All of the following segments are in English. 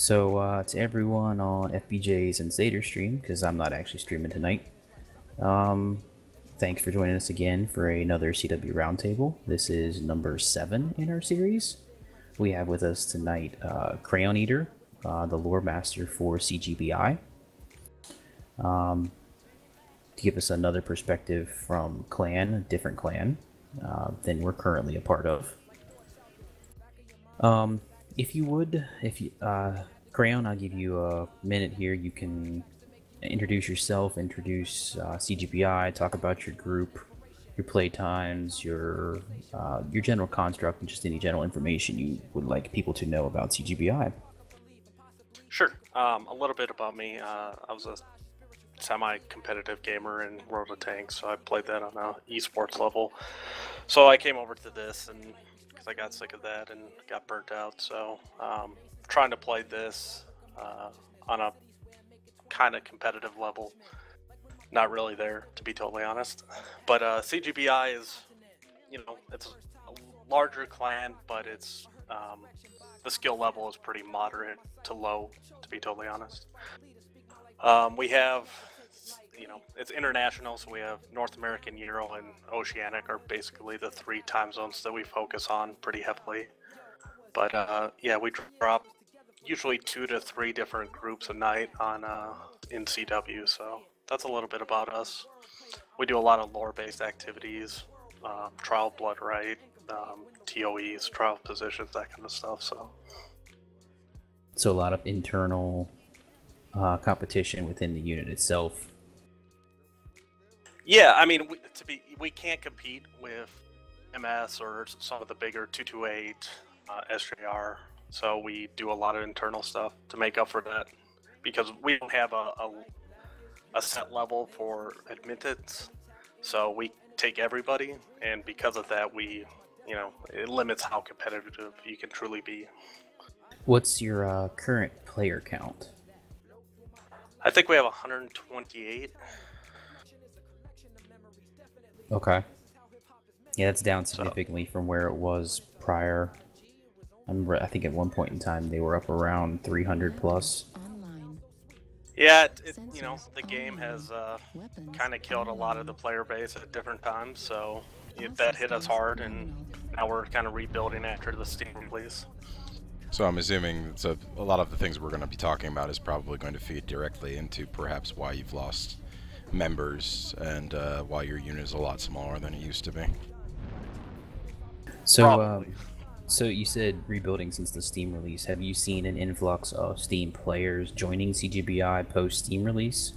To everyone on FBJ's and Xavier stream, because I'm not actually streaming tonight, um, thanks for joining us again for another CW Roundtable. This is number 7 in our series. We have with us tonight Crayon-Eater, the lore master for CGBI, to give us another perspective from a different clan than we're currently a part of. Crayon, I'll give you a minute here. You can introduce yourself, introduce CGBI, talk about your group, your play times, your general construct, and just any general information you would like people to know about CGBI. Sure. A little bit about me. I was a semi-competitive gamer in World of Tanks, so I played that on a esports level. So I came over to this and because I got sick of that and got burnt out. So trying to play this on a kind of competitive level. Not really there, to be totally honest. But CGBI is, it's a larger clan, but it's the skill level is pretty moderate to low, to be totally honest. We have, it's international, so we have North American, Euro, and Oceanic are basically the 3 time zones that we focus on pretty heavily. But yeah, we drop usually 2 to 3 different groups a night on in CW, so that's a little bit about us. We do a lot of lore-based activities, trial blood right, TOEs, trial positions, that kind of stuff. So a lot of internal competition within the unit itself. Yeah, I mean, we can't compete with MS or some of the bigger 228 SJR, so we do a lot of internal stuff to make up for that because we don't have a set level for admittance, so we take everybody, and because of that, it limits how competitive you can truly be. What's your current player count? I think we have 128. Okay. Yeah, that's down significantly from where it was prior. I think at one point in time they were up around 300 plus. Yeah, the game has kind of killed a lot of the player base at different times, so that hit us hard, and now we're kind of rebuilding after the Steam release. So I'm assuming a lot of the things we're going to be talking about is probably going to feed directly into perhaps why you've lost members and why your unit is a lot smaller than it used to be. So you said rebuilding since the Steam release. Have you seen an influx of Steam players joining CGBI post Steam release?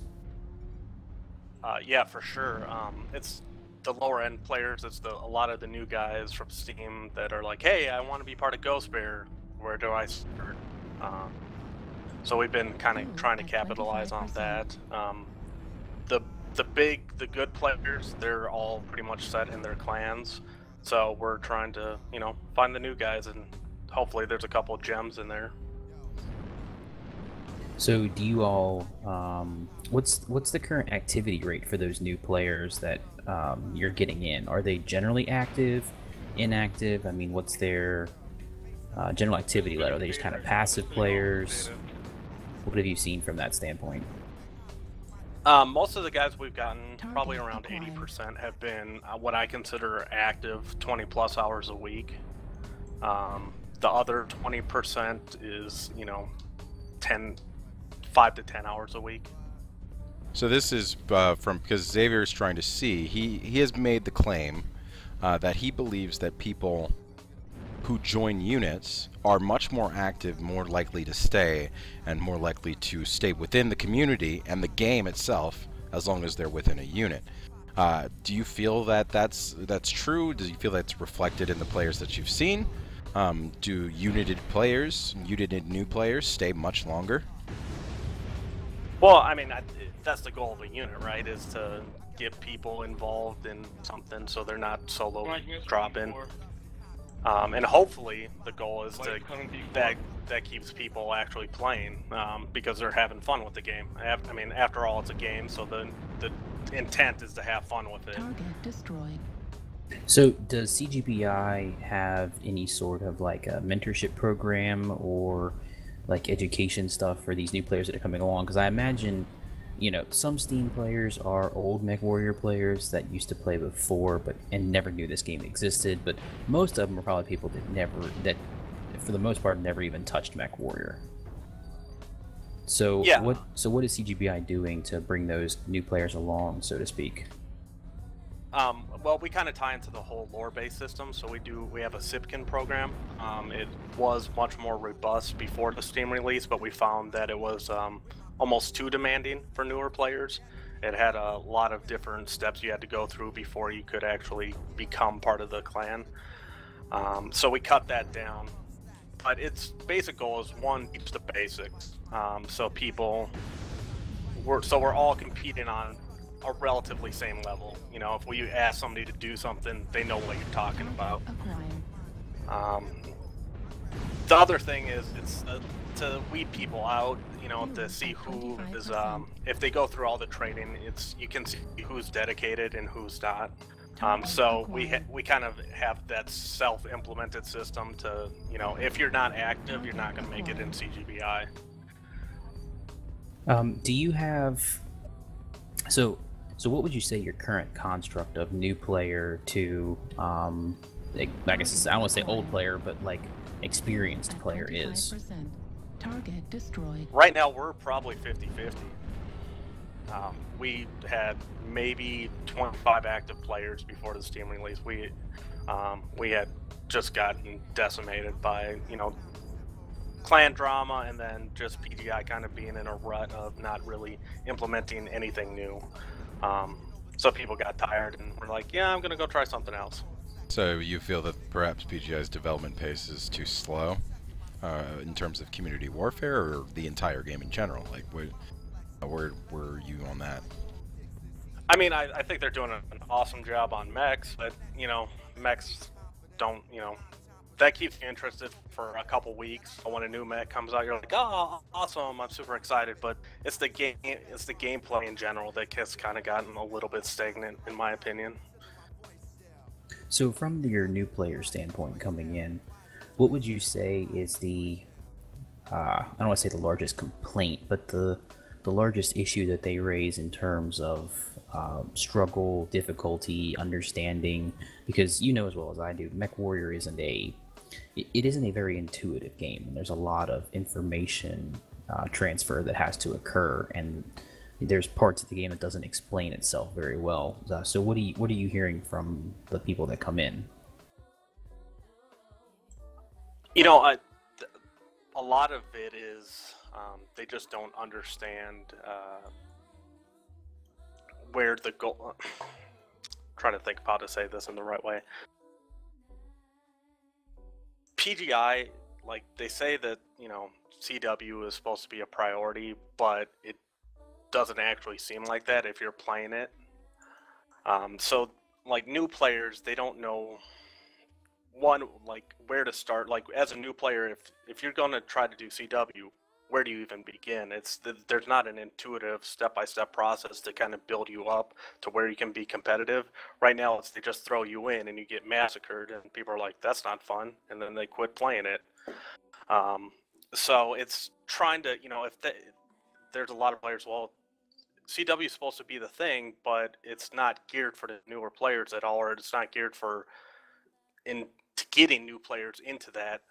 Yeah, for sure. It's the lower end players. It's a lot of the new guys from Steam that are like, "Hey, I want to be part of Ghost Bear. Where do I start?" So we've been kind of trying to capitalize on that. The good players, they're all pretty much set in their clans. So we're trying to, find the new guys, and hopefully there's a couple of gems in there. So do you all, what's the current activity rate for those new players that you're getting in? Are they generally active, inactive? I mean, what's their general activity level? Are they just kind of passive players? What have you seen from that standpoint? Most of the guys we've gotten, probably around 80%, have been what I consider active 20 plus hours a week. The other 20% is, 5 to 10 hours a week. So this is because Xavier is trying to see. He has made the claim that he believes that people who join units are much more active, more likely to stay, and more likely to stay within the community and the game itself as long as they're within a unit. Do you feel that that's true? Do you feel that's reflected in the players that you've seen? Do united new players stay much longer? Well, I mean, that's the goal of a unit, right? Is to get people involved in something so they're not solo dropping. And hopefully the goal is that keeps people actually playing because they're having fun with the game. I mean, after all, it's a game, so the intent is to have fun with it. Target destroyed. So does CGBI have any sort of like a mentorship program or like education stuff for these new players that are coming along? Because I imagine, some Steam players are old MechWarrior players that used to play before, and never knew this game existed. But most of them are probably people that for the most part, never even touched MechWarrior. So Yeah. what is CGBI doing to bring those new players along, so to speak? Well, we kind of tie into the whole lore-based system. So we have a Sipkin program. It was much more robust before the Steam release, but we found that it was almost too demanding for newer players. It had a lot of different steps you had to go through before you could actually become part of the clan. So we cut that down. But its basic goal is, one, teach the basics. So we're all competing on a relatively same level. If we ask somebody to do something, they know what you're talking about. The other thing is it's to weed people out, to see who is, if they go through all the training, you can see who's dedicated and who's not. So we kind of have that self-implemented system to, if you're not active, you're not going to make it in CGBI. Do you have... So what would you say your current construct of new player to, I guess I don't want to say old player, but like experienced player is? Target destroyed. Right now, we're probably 50-50. We had maybe 25 active players before the Steam release. We had just gotten decimated by, clan drama, and then just PGI kind of being in a rut of not really implementing anything new. So people got tired and were like, yeah, I'm going to go try something else. So you feel that perhaps PGI's development pace is too slow in terms of community warfare, or the entire game in general? Like, where were you on that? I mean, I think they're doing an awesome job on mechs, but, mechs don't, that keeps you interested for a couple weeks. When a new mech comes out, you're like, oh, awesome, I'm super excited. But it's the gameplay in general that has kind of gotten a little bit stagnant, in my opinion. So from your new player standpoint coming in, what would you say is the, I don't want to say the largest complaint, but the largest issue that they raise in terms of struggle, difficulty, understanding? Because you know as well as I do, MechWarrior isn't a very intuitive game, and there's a lot of information transfer that has to occur, and there's parts of the game that doesn't explain itself very well. So what are you hearing from the people that come in? A lot of it is they just don't understand where the goal. Trying to think of how to say this in the right way. PGI, like, they say that, CW is supposed to be a priority, but it doesn't actually seem like that if you're playing it. So, like, new players, they don't know, where to start. Like, as a new player, if you're going to try to do CW, where do you even begin? There's not an intuitive step-by-step process to kind of build you up to where you can be competitive. Right now, they just throw you in and you get massacred, and people are like, that's not fun, and then they quit playing it. So it's trying to, there's a lot of players, well, CW is supposed to be the thing, but it's not geared for the newer players at all, or it's not geared for getting new players into that,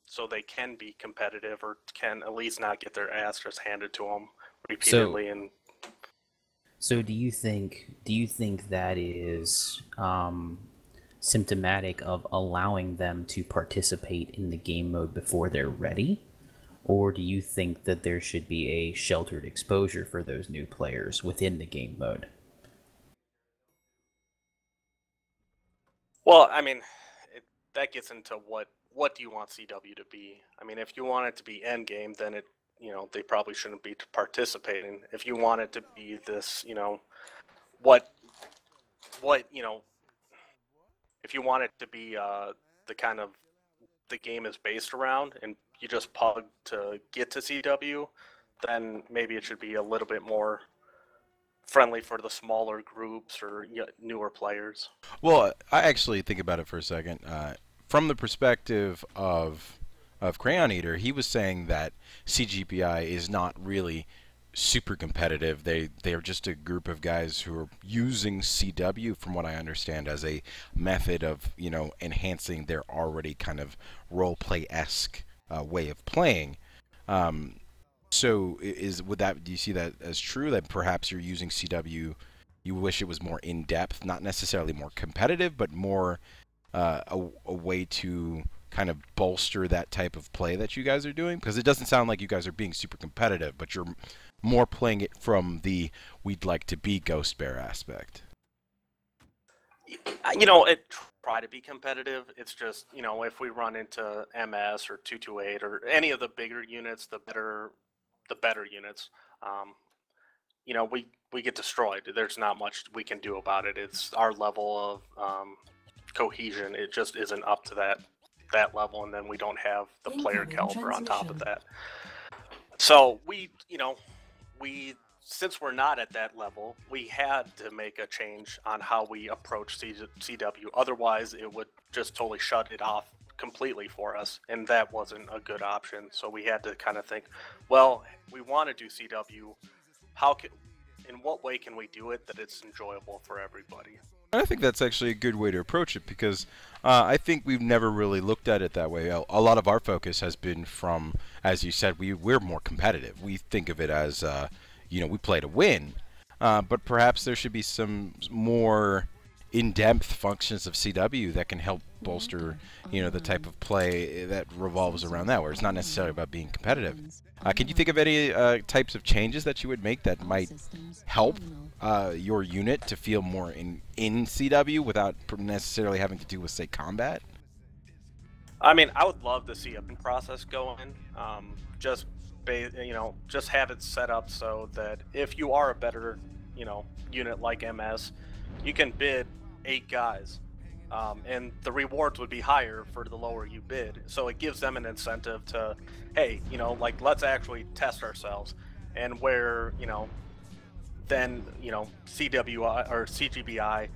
so they can be competitive, or can at least not get their ass just handed to them repeatedly. So do you think that is symptomatic of allowing them to participate in the game mode before they're ready? Or do you think that there should be a sheltered exposure for those new players within the game mode? Well, I mean, that gets into what do you want CW to be? I mean, if you want it to be endgame, then they probably shouldn't be participating. If you want it to be this, what if you want it to be the kind of the game is based around, and you just pug to get to CW, then maybe it should be a little bit more friendly for the smaller groups or newer players. Well, I actually think about it for a second. From the perspective of of Crayon-Eater, he was saying that CGBI is not really super competitive. They are just a group of guys who are using CW, from what I understand, as a method of, you know, enhancing their already kind of role-play-esque way of playing. So do you see that as true, that perhaps you're using CW, you wish it was more in-depth, not necessarily more competitive, but more a way to kind of bolster that type of play that you guys are doing? Because it doesn't sound like you guys are being super competitive, but you're more playing it from the we'd like to be Ghost Bear aspect. You know, it try to be competitive. It's just, you know, if we run into MS or 228 or any of the bigger units, the better units, you know, we get destroyed. There's not much we can do about it. It's our level of cohesion. It just isn't up to that level, and then we don't have the player caliber on top of that. So since we're not at that level, we had to make a change on how we approach CW. Otherwise, it would just totally shut it off completely for us, and that wasn't a good option. So we had to kind of think, well, we want to do CW. In what way can we do it that it's enjoyable for everybody? I think that's actually a good way to approach it, because I think we've never really looked at it that way. A lot of our focus has been from, as you said, we're more competitive. We think of it as, you know, we play to win, but perhaps there should be some more in-depth functions of CW that can help bolster, you know, the type of play that revolves around that, where it's not necessarily about being competitive. Can you think of any types of changes that you would make that might help your unit to feel more in CW without necessarily having to do with, say, combat? I mean, I would love to see a process going. Just have it set up so that if you are a better, you know, unit like MS, you can bid 8 guys, and the rewards would be higher for the lower you bid. So it gives them an incentive to, hey, you know, like, let's actually test ourselves. And where, you know, then, you know, CWI or CGBI,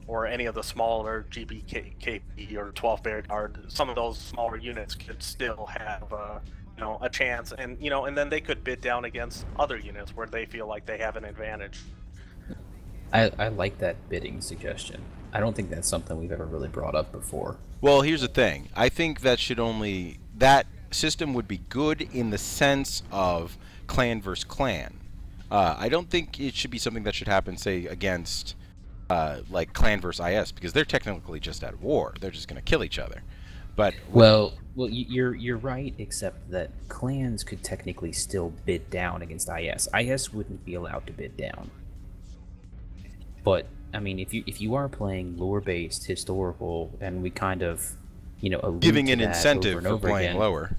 or any of the smaller GBKP or 12 Bear Guard, some of those smaller units could still have you know, a chance, and, you know, and then they could bid down against other units where they feel like they have an advantage. I like that bidding suggestion. I don't think that's something we've ever really brought up before. Well, here's the thing. I think that that system would be good in the sense of clan versus clan. I don't think it should be something that should happen, say, against like clan versus IS, because they're technically just at war. They're just going to kill each other. But well, you're right, except that clans could technically still bid down against IS. IS wouldn't be allowed to bid down. But I mean, if you are playing lore-based historical, and we kind of, you know, giving an incentive for playing lower,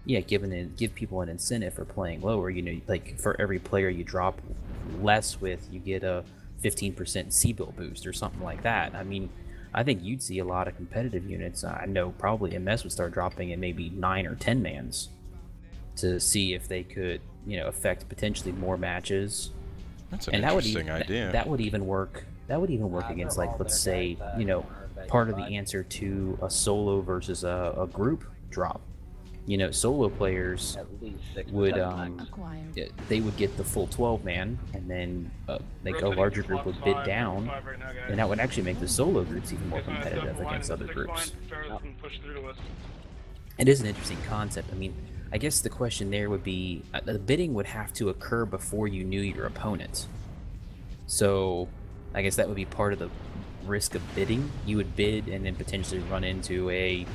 yeah, give people an incentive for playing lower. You know, like, for every player you drop less with, you get a 15% C-bill boost or something like that. I mean, I think you'd see a lot of competitive units. I know probably MS would start dropping in maybe 9 or 10 mans to see if they could, you know, affect potentially more matches. That's an interesting idea. That would even work. That would even work against, like, let's say, you know, part of the answer to a solo versus a group drop. You know, solo players would they would get the full 12-man, and then like a larger group would bid down, and that would actually make the solo groups even more competitive against other groups. It is an interesting concept. I mean, I guess the question there would be, the bidding would have to occur before you knew your opponent. So I guess that would be part of the risk of bidding. You would bid and then potentially run into a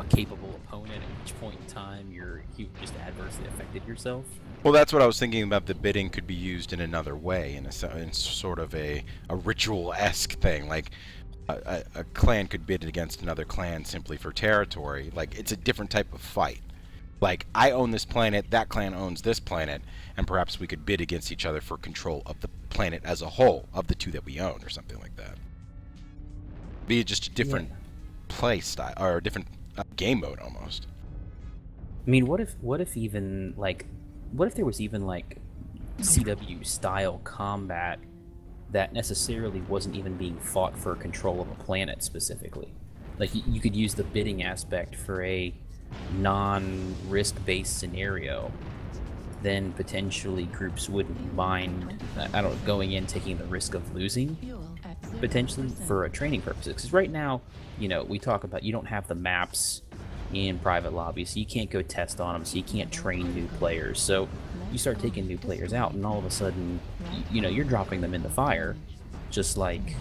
capable opponent, at which point in time you just adversely affected yourself. Well, that's what I was thinking about. The bidding could be used in another way, in sort of a ritual-esque thing. Like, a clan could bid against another clan simply for territory. Like, it's a different type of fight. Like, I own this planet, that clan owns this planet, and perhaps we could bid against each other for control of the planet as a whole, of the 2 that we own, or something like that. Be just a different play style, or a different game mode almost. I mean, what if there was even, like, CW style combat that necessarily wasn't even being fought for control of a planet specifically? like you could use the bidding aspect for a non-risk-based scenario, then potentially groups wouldn't mind, I don't know, going in taking the risk of losing potentially for a training purposes. Because right now, you know, we talk about you don't have the maps in private lobbies, so you can't go test on them, so you can't train new players. So you start taking new players out, and all of a sudden, you know, you're dropping them in the fire, just like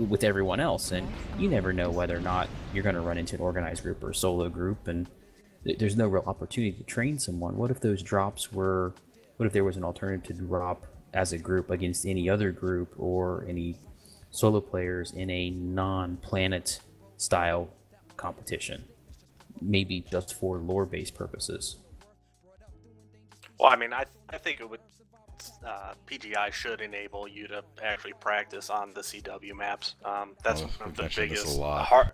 with everyone else, and you never know whether or not you're going to run into an organized group or a solo group, and there's no real opportunity to train someone. What if those drops were, what if there was an alternative to drop as a group against any other group or any solo players in a non-planet style competition, maybe just for lore-based purposes? Well, I mean, I think it would. PGI should enable you to actually practice on the CW maps. That's one of the biggest hard.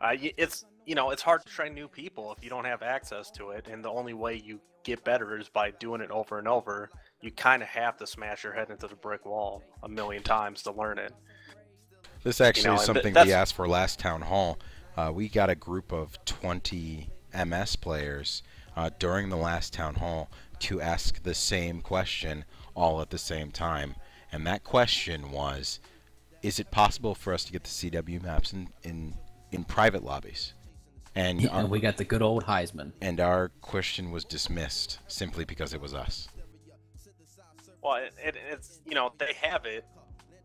It's, you know, it's hard to train new people if you don't have access to it, and the only way you get better is by doing it over and over. You kind of have to smash your head into the brick wall a million times to learn it. This actually is something we asked for last town hall. We got a group of 20 MS players during the last town hall to ask the same question all at the same time, and that question was, is it possible for us to get the CW maps in private lobbies? And we got the good old Heisman. And our question was dismissed simply because it was us. Well, it's, you know, they have it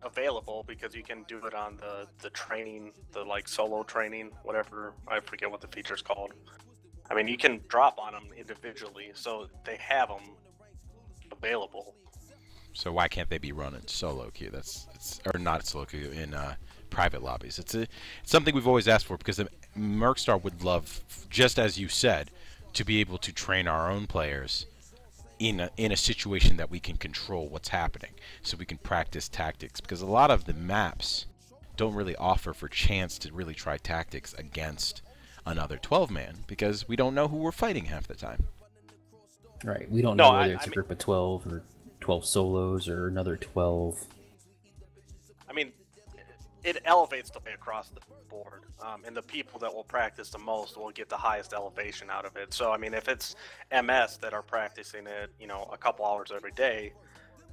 available because you can do it on the training, the like solo training, whatever, I forget what the feature's called. I mean, you can drop on them individually, so they have them available. So why can't they be run in solo queue? Or not solo queue, in private lobbies. It's something we've always asked for, because Mercstar would love, just as you said, to be able to train our own players in a situation that we can control what's happening, so we can practice tactics, because a lot of the maps don't really offer for chance to really try tactics against another 12-man, because we don't know who we're fighting half the time. Right, we don't know whether it's a group of 12 or 12 solos or another 12. I mean, it elevates the play across the board, and the people that will practice the most will get the highest elevation out of it. So, I mean, if it's MS that are practicing it, you know, a couple hours every day,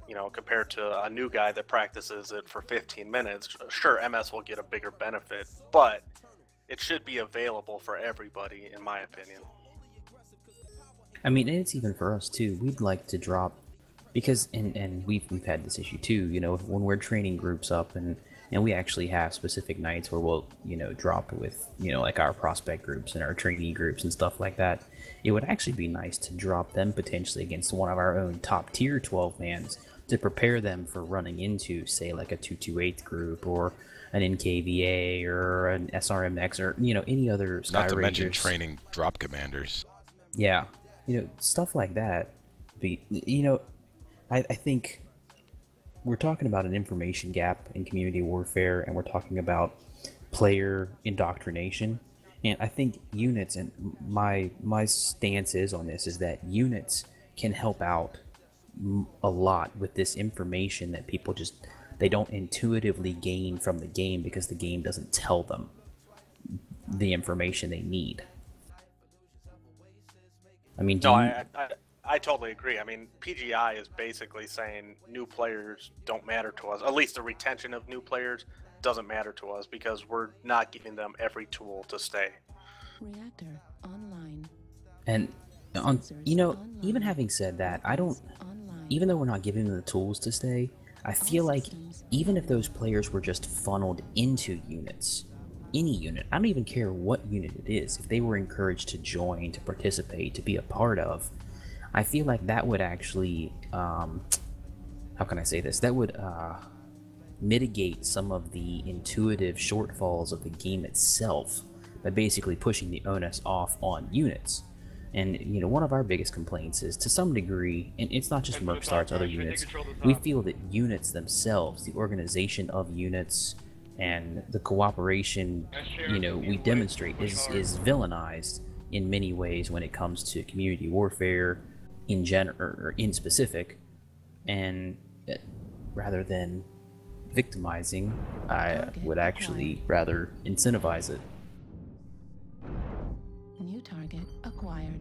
you know, compared to a new guy that practices it for 15 minutes, sure, MS will get a bigger benefit, but it should be available for everybody, in my opinion. I mean, and it's even for us too. We'd like to drop, because and we've had this issue too. You know, when we're training groups up, and we actually have specific nights where we'll, you know, drop with, you know, like our prospect groups and our trainee groups and stuff like that. It would actually be nice to drop them potentially against one of our own top tier 12-mans to prepare them for running into, say, like a 228th group or an NKVA or an SRMX or, you know, any other Sky Not to Rangers. mention training drop commanders. Yeah, you know, stuff like that. You know, I think we're talking about an information gap in community warfare, and we're talking about player indoctrination. And I think units, and my stance is on this, is that units can help out a lot with this information that people just, they don't intuitively gain from the game because the game doesn't tell them the information they need. I mean, I totally agree. I mean, PGI is basically saying new players don't matter to us. At least the retention of new players doesn't matter to us because we're not giving them every tool to stay. Reactor online. And you know, even having said that, I don't, even though we're not giving them the tools to stay, I feel like even if those players were just funneled into units, any unit, I don't even care what unit it is, if they were encouraged to join, to participate, to be a part of, I feel like that would actually, how can I say this, that would mitigate some of the intuitive shortfalls of the game itself by basically pushing the onus off on units. And, you know, one of our biggest complaints is, to some degree, and it's not just Mercstar, it's other units, we feel that units themselves, the organization of units, and the cooperation, you know, we demonstrate is villainized in many ways when it comes to community warfare in general, or in specific, and rather than victimizing. I would actually rather incentivize it. New target acquired.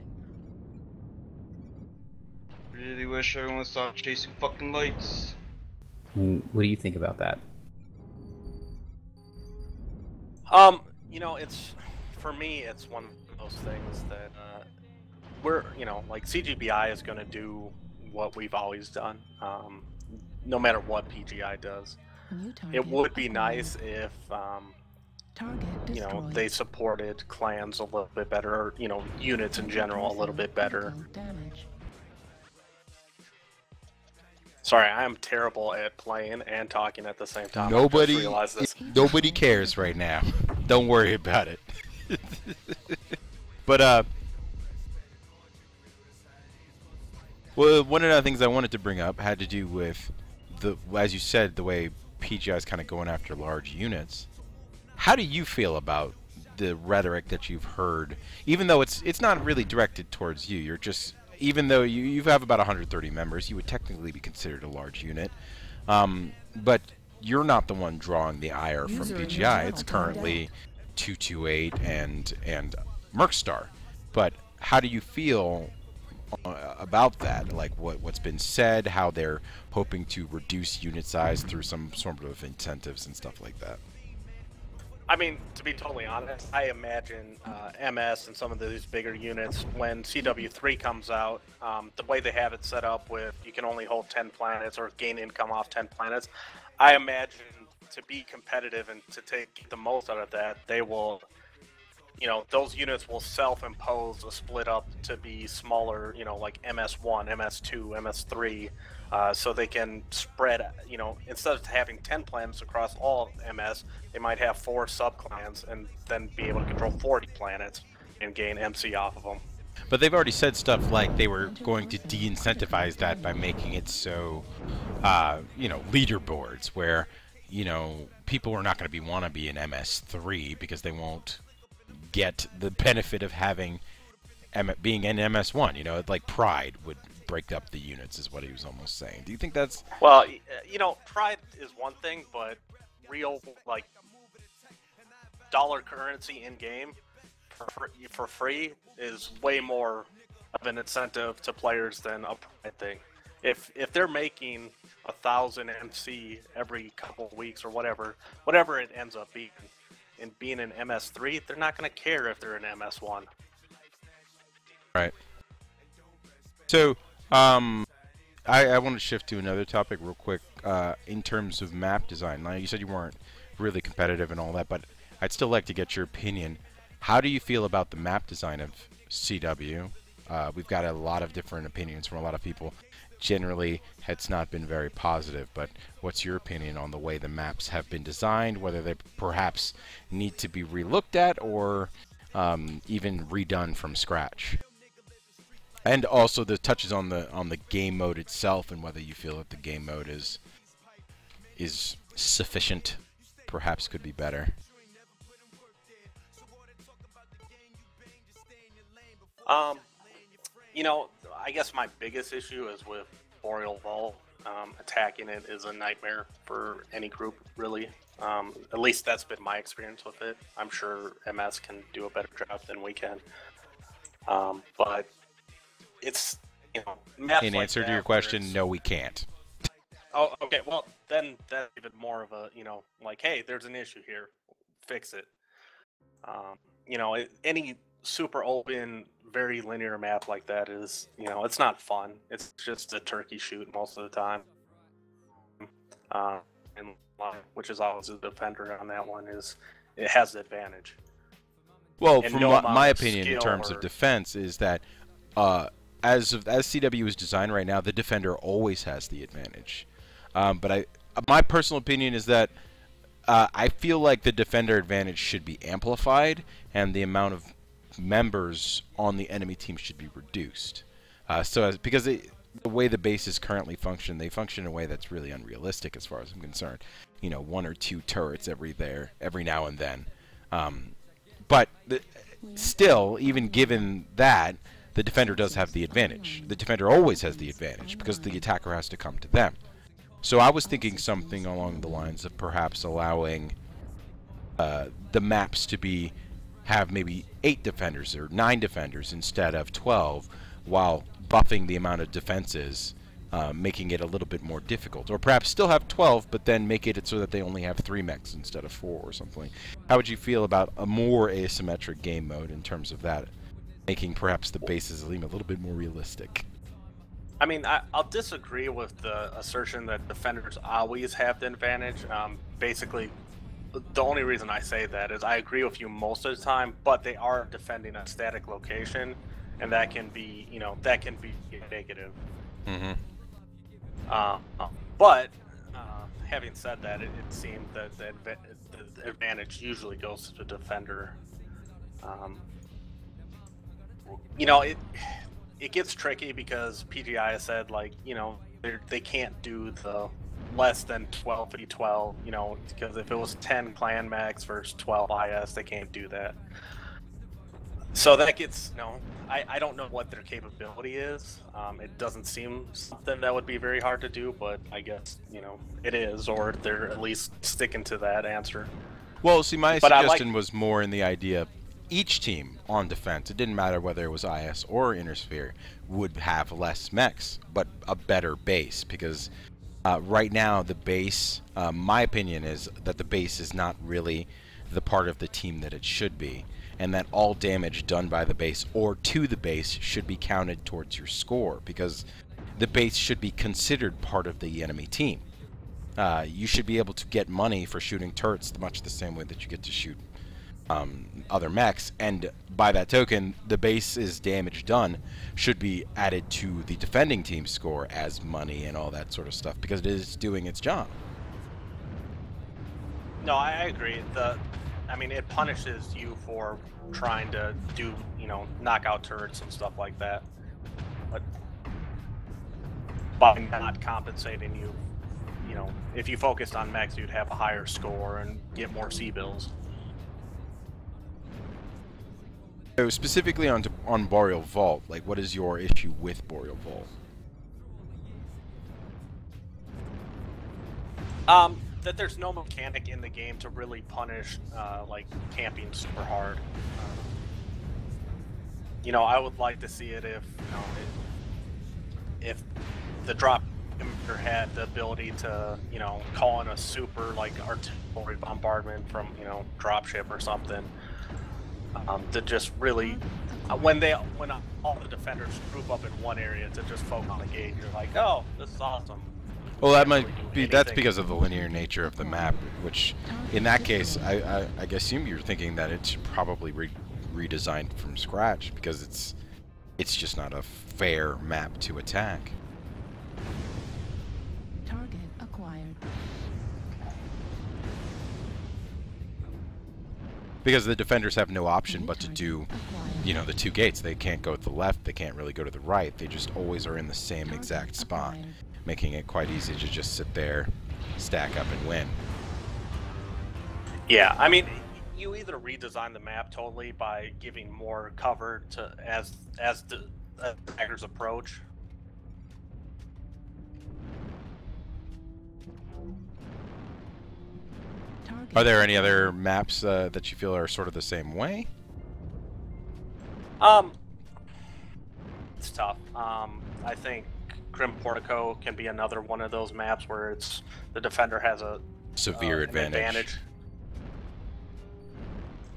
Really wish everyone stopped chasing fucking lights. I mean, what do you think about that? You know, it's for me, it's one of those things that we're, you know, like CGBI is going to do what we've always done, no matter what PGI does. It would be nice if, you know, they supported clans a little bit better, or, you know, units in general a little bit better. Sorry, I am terrible at playing and talking at the same time. Nobody cares right now. Don't worry about it. But well, one of the things I wanted to bring up had to do with as you said, the way PGI is kind of going after large units. How do you feel about the rhetoric that you've heard? Even though it's not really directed towards you, you're just, even though you have about 130 members, you would technically be considered a large unit. But you're not the one drawing the ire from PGI. It's currently 228 and Mercstar. But how do you feel about that? Like what's been said, how they're hoping to reduce unit size through some sort of incentives and stuff like that? I mean, to be totally honest, I imagine MS and some of these bigger units, when CW3 comes out, the way they have it set up with you can only hold 10 planets or gain income off 10 planets, I imagine to be competitive and to take the most out of that, they will, you know, those units will self-impose a split up to be smaller, you know, like MS1, MS2, MS3, so they can spread, you know, instead of having 10 planets across all of MS, they might have 4 sub-clans and then be able to control 40 planets and gain MC off of them. But they've already said stuff like they were going to de-incentivize that by making it so, you know, leaderboards where, you know, people are not going to want to be in MS3 because they won't get the benefit of having being in MS1. You know, like Pride would break up the units, is what he was almost saying. Do you think that's... Well, you know, Pride is one thing, but real, like, dollar currency in-game for free is way more of an incentive to players than a Pride thing. If they're making 1,000 MC every couple of weeks or whatever it ends up being, and being in MS3, they're not going to care if they're in MS1. Right. So, I want to shift to another topic real quick, in terms of map design. Now, you said you weren't really competitive and all that, but I'd still like to get your opinion. How do you feel about the map design of CW? We've got a lot of different opinions from a lot of people. Generally, it's not been very positive, but what's your opinion on the way the maps have been designed, whether they perhaps need to be relooked at or even redone from scratch? And also the touches on the game mode itself and whether you feel that the game mode is sufficient, perhaps could be better. You know, I guess my biggest issue is with Boreal Vault. Attacking it is a nightmare for any group, really. At least that's been my experience with it. I'm sure MS can do a better job than we can. But it's, you know, maps in like answer that, to your question, no, we can't. Oh, okay. Well, then that's even more of a, you know, like, hey, there's an issue here, fix it. You know, any super open, very linear map like that is, you know, it's not fun. It's just a turkey shoot most of the time. And which is always a defender on that one, is it has the advantage. Well, And from no my amount of opinion, in skill terms or- of defense, is that as CW is designed right now, the defender always has the advantage. But my personal opinion is that I feel like the defender advantage should be amplified, and the amount of members on the enemy team should be reduced. Because the way the bases currently function, they function in a way that's really unrealistic as far as I'm concerned. You know, 1 or 2 turrets every now and then. But still, even given that, the defender does have the advantage. The defender always has the advantage because the attacker has to come to them. So I was thinking something along the lines of perhaps allowing the maps to have maybe 8 defenders or 9 defenders instead of 12, while buffing the amount of defenses, making it a little bit more difficult. Or perhaps still have 12, but then make it so that they only have 3 mechs instead of 4 or something. How would you feel about a more asymmetric game mode in terms of that, making perhaps the bases even a little bit more realistic? I mean, I'll disagree with the assertion that defenders always have the advantage. Basically, the only reason I say that is I agree with you most of the time, but they are defending a static location, and that can be, that can be negative. Mm-hmm. But having said that, it seemed that the advantage usually goes to the defender. It gets tricky because PGI has said, like, they can't do the less than 12v12, because if it was 10 clan max versus 12 IS, they can't do that. So that gets, I don't know what their capability is. It doesn't seem something that would be very hard to do, but I guess, it is, or they're at least sticking to that answer. Well, see, my suggestion was more in the idea each team on defense, it didn't matter whether it was IS or Intersphere, would have less mechs, but a better base, because right now the base, my opinion is that the base is not really the part of the team that it should be, and that all damage done by the base or to the base should be counted towards your score, because the base should be considered part of the enemy team. You should be able to get money for shooting turrets much the same way that you get to shoot other mechs, and by that token, the base's damage done should be added to the defending team's score as money and all that sort of stuff, because it is doing its job. No, I agree. I mean, it punishes you for trying to do, knockout turrets and stuff like that, but by not compensating you, if you focused on mechs, you'd have a higher score and get more C-bills. So specifically on Boreal Vault, like, what is your issue with Boreal Vault? That there's no mechanic in the game to really punish, like, camping super hard. I would like to see it if the drop commander had the ability to, call in a super, like, artillery bombardment from, dropship or something. To just really, when all the defenders group up in one area to just focus on the gate, you're like, oh, this is awesome. Well, that might be, that's because of the linear nature of the map, which, in that case, I assume you're thinking that it's probably redesigned from scratch, because it's just not a fair map to attack. Target acquired. Because the defenders have no option but to do, the 2 gates. They can't go to the left, they can't really go to the right. They just always are in the same exact spot, making it quite easy to just sit there, stack up, and win. Yeah, I mean, you either redesign the map totally by giving more cover to as the attackers approach. Are there any other maps that you feel are sort of the same way? It's tough. I think Grim Portico can be another one of those maps where the defender has a severe advantage.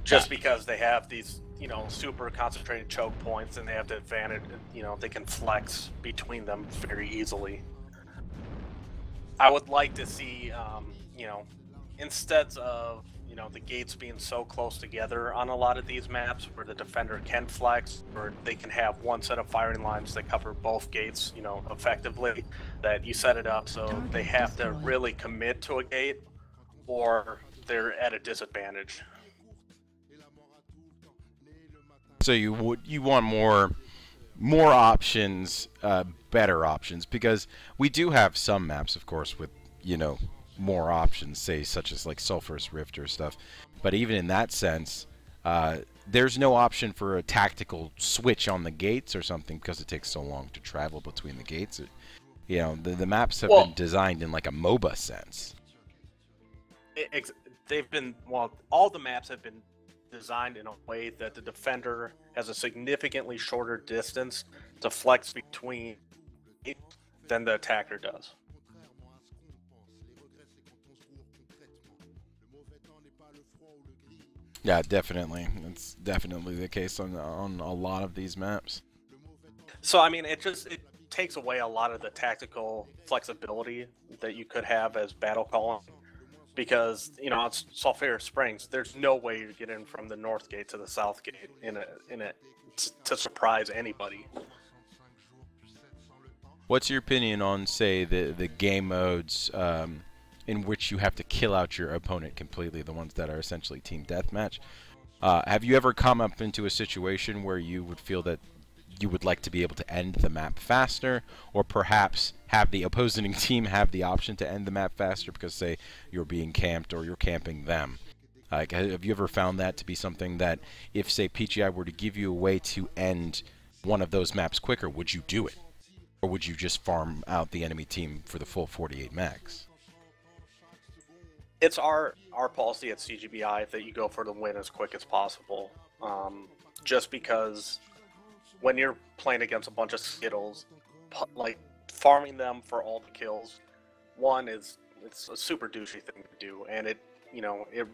Just because they have these, super concentrated choke points, and they have the advantage, they can flex between them very easily. I would like to see, instead of, the gates being so close together on a lot of these maps where the defender can flex, or they can have one set of firing lines that cover both gates, effectively, that you set it up so they have to really commit to a gate, or they're at a disadvantage. So you want more options, better options, because we do have some maps, of course, with, more options, say, such as like Sulphurous Rift or stuff. But even in that sense, there's no option for a tactical switch on the gates or something, because it takes so long to travel between the gates. You know, the maps have been designed in like a MOBA sense. They've been, well, all the maps have been designed in a way that the defender has a significantly shorter distance to flex between than the attacker does. Yeah, definitely. It's definitely the case on a lot of these maps. So I mean, it takes away a lot of the tactical flexibility that you could have as battle calling, because you know it's Sulphur Springs. There's no way you get in from the north gate to the south gate to surprise anybody. What's your opinion on, say, the game modes in which you have to kill out your opponent completely, the ones that are essentially team deathmatch? Have you ever come up into a situation where you would feel that you would like to be able to end the map faster, or perhaps have the opposing team have the option to end the map faster because, say, you're being camped or you're camping them? Like, have you ever found that to be something that, if, say, PGI were to give you a way to end one of those maps quicker, would you do it? Or would you just farm out the enemy team for the full 48 max? It's our policy at CGBI that you go for the win as quick as possible. Just because when you're playing against a bunch of Skittles, like farming them for all the kills, one is it's a super douchey thing to do, and it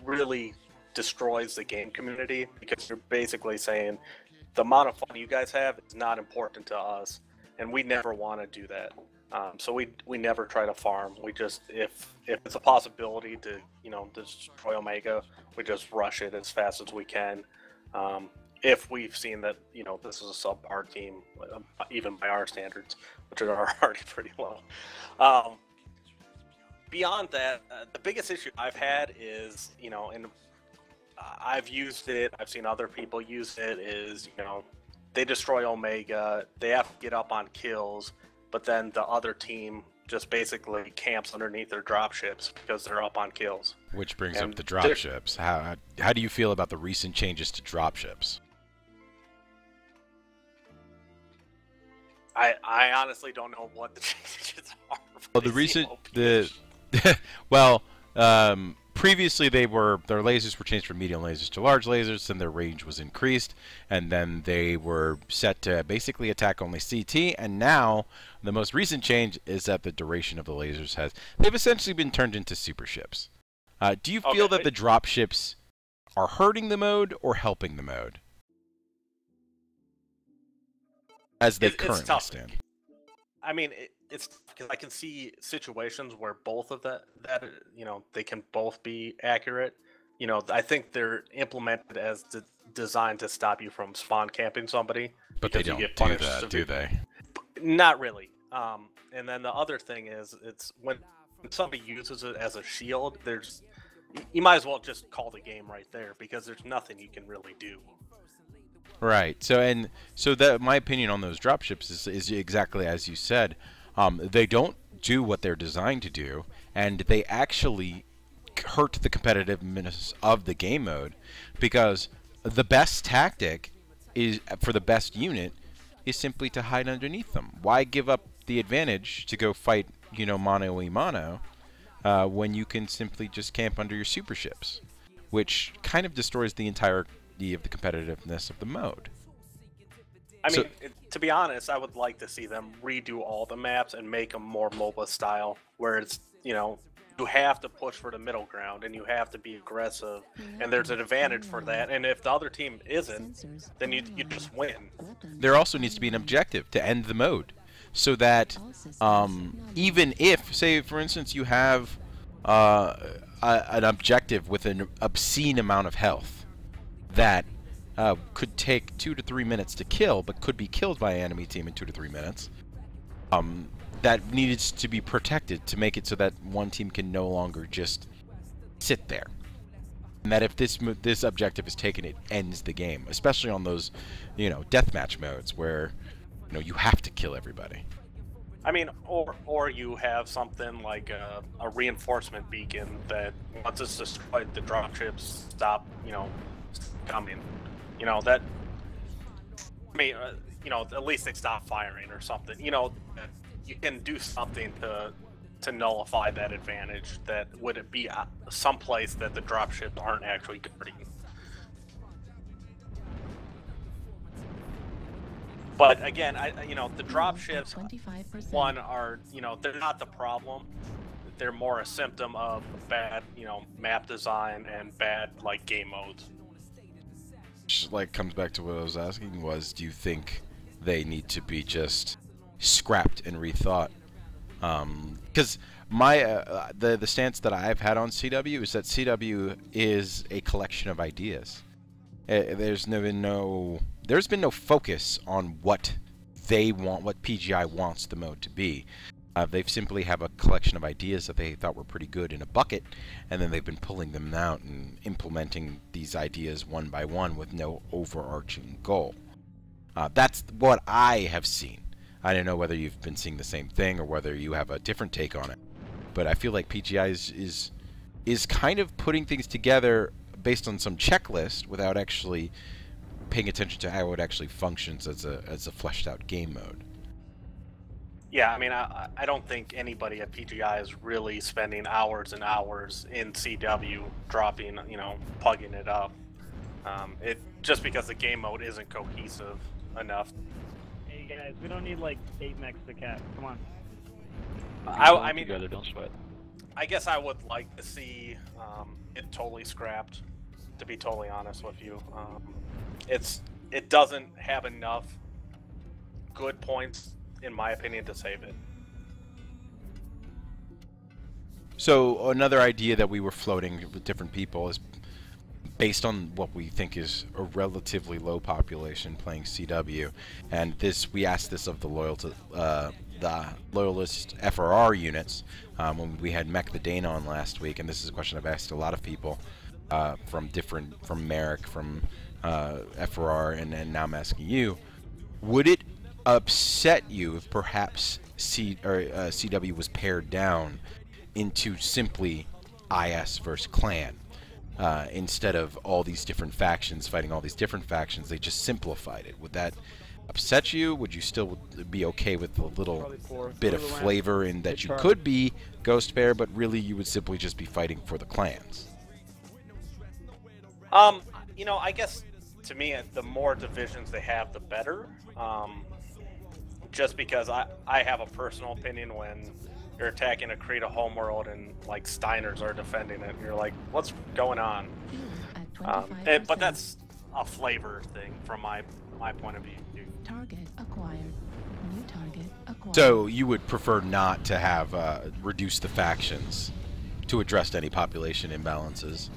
really destroys the game community, because you're basically saying the amount of fun you guys have is not important to us, and we never want to do that. So we never try to farm. We just, if it's a possibility to destroy Omega, we just rush it as fast as we can. If we've seen that this is a subpar team, even by our standards, which are already pretty low. Beyond that, the biggest issue I've had is, and I've used it, I've seen other people use it, is, they destroy Omega, they have to get up on kills, but then the other team just basically camps underneath their dropships because they're up on kills. Which brings up the dropships. How do you feel about the recent changes to dropships? I honestly don't know what the changes are. Well, the recent previously their lasers were changed from medium lasers to large lasers, and their range was increased, and then they were set to basically attack only CT, and now the most recent change is that the duration of the lasers they've essentially been turned into super ships. Do you feel that the drop ships are hurting the mode or helping the mode as they currently stand? I mean, it's because I can see situations where both of that they can both be accurate. I think they're implemented as designed to stop you from spawn camping somebody. But they don't do that, do they? Not really. And then the other thing is, it's when somebody uses it as a shield, you might as well just call the game right there, because there's nothing you can really do. Right. So that my opinion on those dropships is exactly as you said. They don't do what they're designed to do, and they actually hurt the competitiveness of the game mode, because the best tactic is for the best unit is simply to hide underneath them. Why give up the advantage to go fight, mano a mano, when you can simply just camp under your super ships, which kind of destroys the entirety of the competitiveness of the mode. I mean, to be honest, I would like to see them redo all the maps and make them more MOBA style, where it's, you have to push for the middle ground and you have to be aggressive, and there's an advantage for that. And if the other team isn't, then you just win. There also needs to be an objective to end the mode, so that even if, say, for instance, you have an objective with an obscene amount of health that could take 2 to 3 minutes to kill, but could be killed by an enemy team in 2 to 3 minutes, that needs to be protected to make it so that one team can no longer just sit there. And that if this objective is taken, it ends the game, especially on those, deathmatch modes where, you have to kill everybody. I mean, or you have something like a reinforcement beacon that once it's destroyed, the dropships stop, coming. That, I mean, at least they stop firing or something. you can do something to nullify that advantage. That would it be someplace that the dropships aren't actually guarding. But again, the dropships, 25%. one, are, they're not the problem. They're more a symptom of bad, map design and bad, like, game modes. Which, like, comes back to what I was asking was, do you think they need to be just scrapped and rethought? Because the stance that I've had on CW is that CW is a collection of ideas. There's been no focus on what they want, what PGI wants the mode to be. They simply have a collection of ideas that they thought were pretty good in a bucket, and then they've been pulling them out and implementing these ideas one by one with no overarching goal. That's what I have seen. I don't know whether you've been seeing the same thing or whether you have a different take on it. But I feel like PGI is kind of putting things together based on some checklist without actually paying attention to how it actually functions as a fleshed out game mode. Yeah, I mean, I don't think anybody at PGI is really spending hours and hours in CW dropping, plugging it up. Just because the game mode isn't cohesive enough. Hey guys, we don't need like 8 mechs to cap. Come on. I mean, together, don't sweat. I guess I would like to see it totally scrapped. To be totally honest with you, it doesn't have enough good points, in my opinion, to save it. So another idea that we were floating with different people is based on what we think is a relatively low population playing CW, and we asked this of the loyalist FRR units when we had Mech the Dane on last week, and this is a question I've asked a lot of people from Merrick, from FRR, and now I'm asking you: would it upset you if perhaps CW was pared down into simply IS versus clan? Instead of all these different factions fighting all these different factions, they just simplified it. Would that upset you? Would you still be okay with a little bit of flavor in that you could be Ghost Bear, but really you would simply just be fighting for the clans? I guess to me, the more divisions they have, the better. Just because I have a personal opinion when you're attacking a Krita homeworld and like Steiners are defending it, and you're like, what's going on? But that's a flavor thing from my point of view. Target acquired. New target acquired. So you would prefer not to have reduce the factions to address any population imbalances?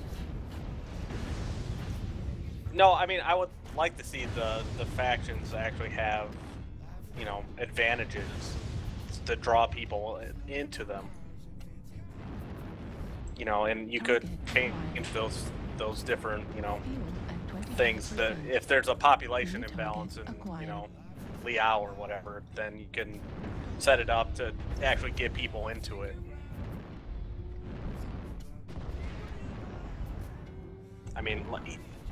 No, I mean, I would like to see the factions actually have, advantages to draw people into them. And you could change those different, things that if there's a population imbalance in, Liao or whatever, then you can set it up to actually get people into it. I mean,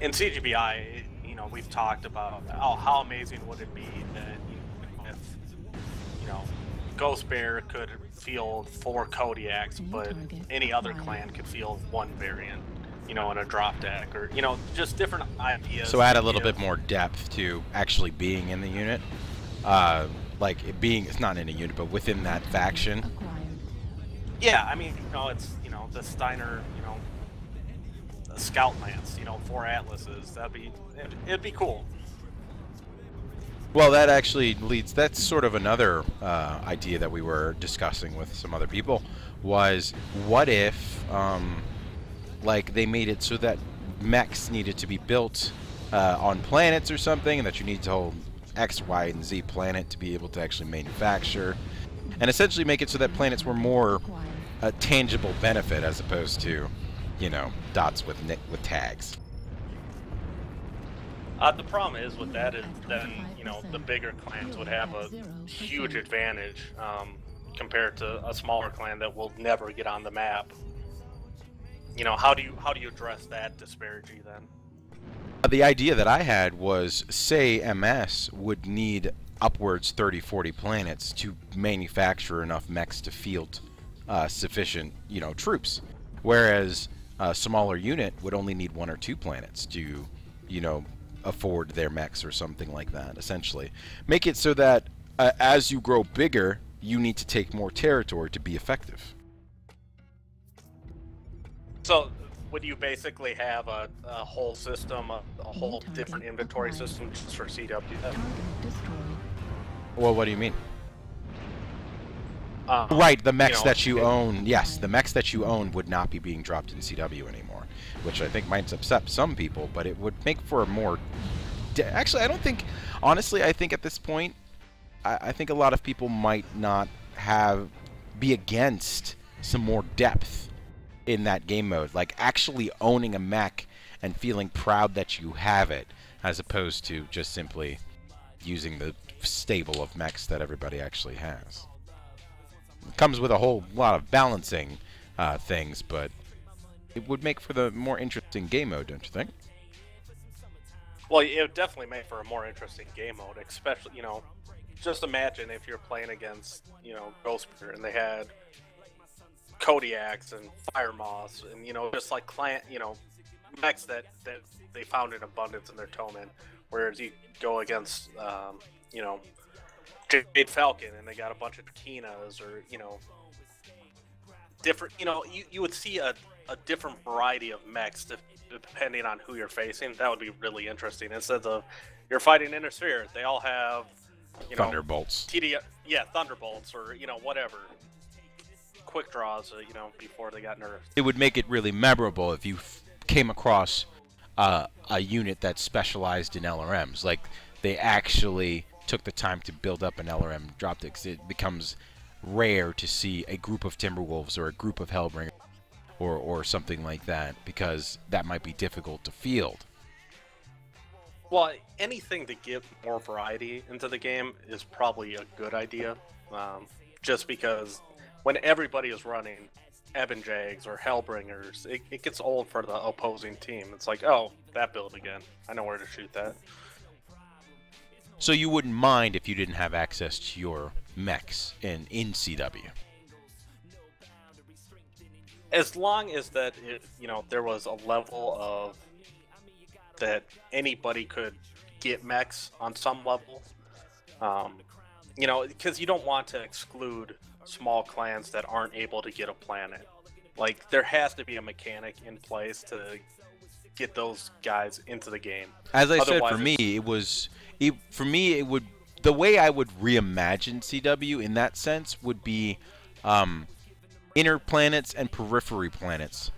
in CGBI, we've talked about how amazing would it be that if Ghost Bear could field 4 Kodiaks, but any other clan could field 1 variant, in a drop deck, or just different ideas. So add a little bit more depth to actually being in the unit, like it's not in a unit, but within that faction. Yeah, I mean, it's the Steiner, the Scout Lance, 4 Atlases. It'd be cool. Well, that actually that's sort of another idea that we were discussing with some other people, was what if, like, they made it so that mechs needed to be built on planets or something, and that you need to hold X, Y, and Z planet to be able to actually manufacture, and essentially make it so that planets were more a tangible benefit as opposed to, dots with tags. The problem is with that is then, the bigger clans would have a huge advantage compared to a smaller clan that will never get on the map. How do you address that disparity then? The idea that I had was, say MS would need upwards 30-40 planets to manufacture enough mechs to field sufficient, troops. Whereas a smaller unit would only need 1 or 2 planets to, afford their mechs or something like that, essentially. Make it so that as you grow bigger, you need to take more territory to be effective. So, would you basically have a whole system, a whole different inventory system just for CW? Target destroyed. Well, what do you mean? Right, the mechs that you own, yes, the mechs that you own would not be being dropped in CW anymore, which I think might upset some people, but it would make for a more... Actually, I don't think... Honestly, I think at this point, I think a lot of people might not be against some more depth in that game mode. Like, actually owning a mech and feeling proud that you have it, as opposed to just simply using the stable of mechs that everybody actually has. It comes with a whole lot of balancing things, but it would make for the more interesting game mode, don't you think? Well, it would definitely make for a more interesting game mode, especially, just imagine if you're playing against, Ghostbear, and they had Kodiaks and Fire Moths, and, just like mechs that they found in abundance in their Toman, whereas you go against, Jade Falcon, and they got a bunch of Pakinas, or, different, you would see a different variety of mechs depending on who you're facing. That would be really interesting. Instead of you're fighting Intersphere, they all have, Thunderbolts. Thunderbolts, or, whatever. Quick draws, before they got nerfed. It would make it really memorable if you came across a unit that specialized in LRMs. Like, they actually took the time to build up an LRM, dropped it, 'cause it becomes rare to see a group of Timberwolves or a group of Hellbringers or something like that, because that might be difficult to field. Well, anything to give more variety into the game is probably a good idea, just because when everybody is running Ebon Jags or Hellbringers, it gets old for the opposing team. It's like, oh, that build again. I know where to shoot that. So you wouldn't mind if you didn't have access to your mechs in CW? As long as that, there was a level of that anybody could get mechs on some level. Because you don't want to exclude small clans that aren't able to get a planet. Like, there has to be a mechanic in place to get those guys into the game. As I said, for me, it would, the way I would reimagine CW in that sense would be inner planets and periphery planets.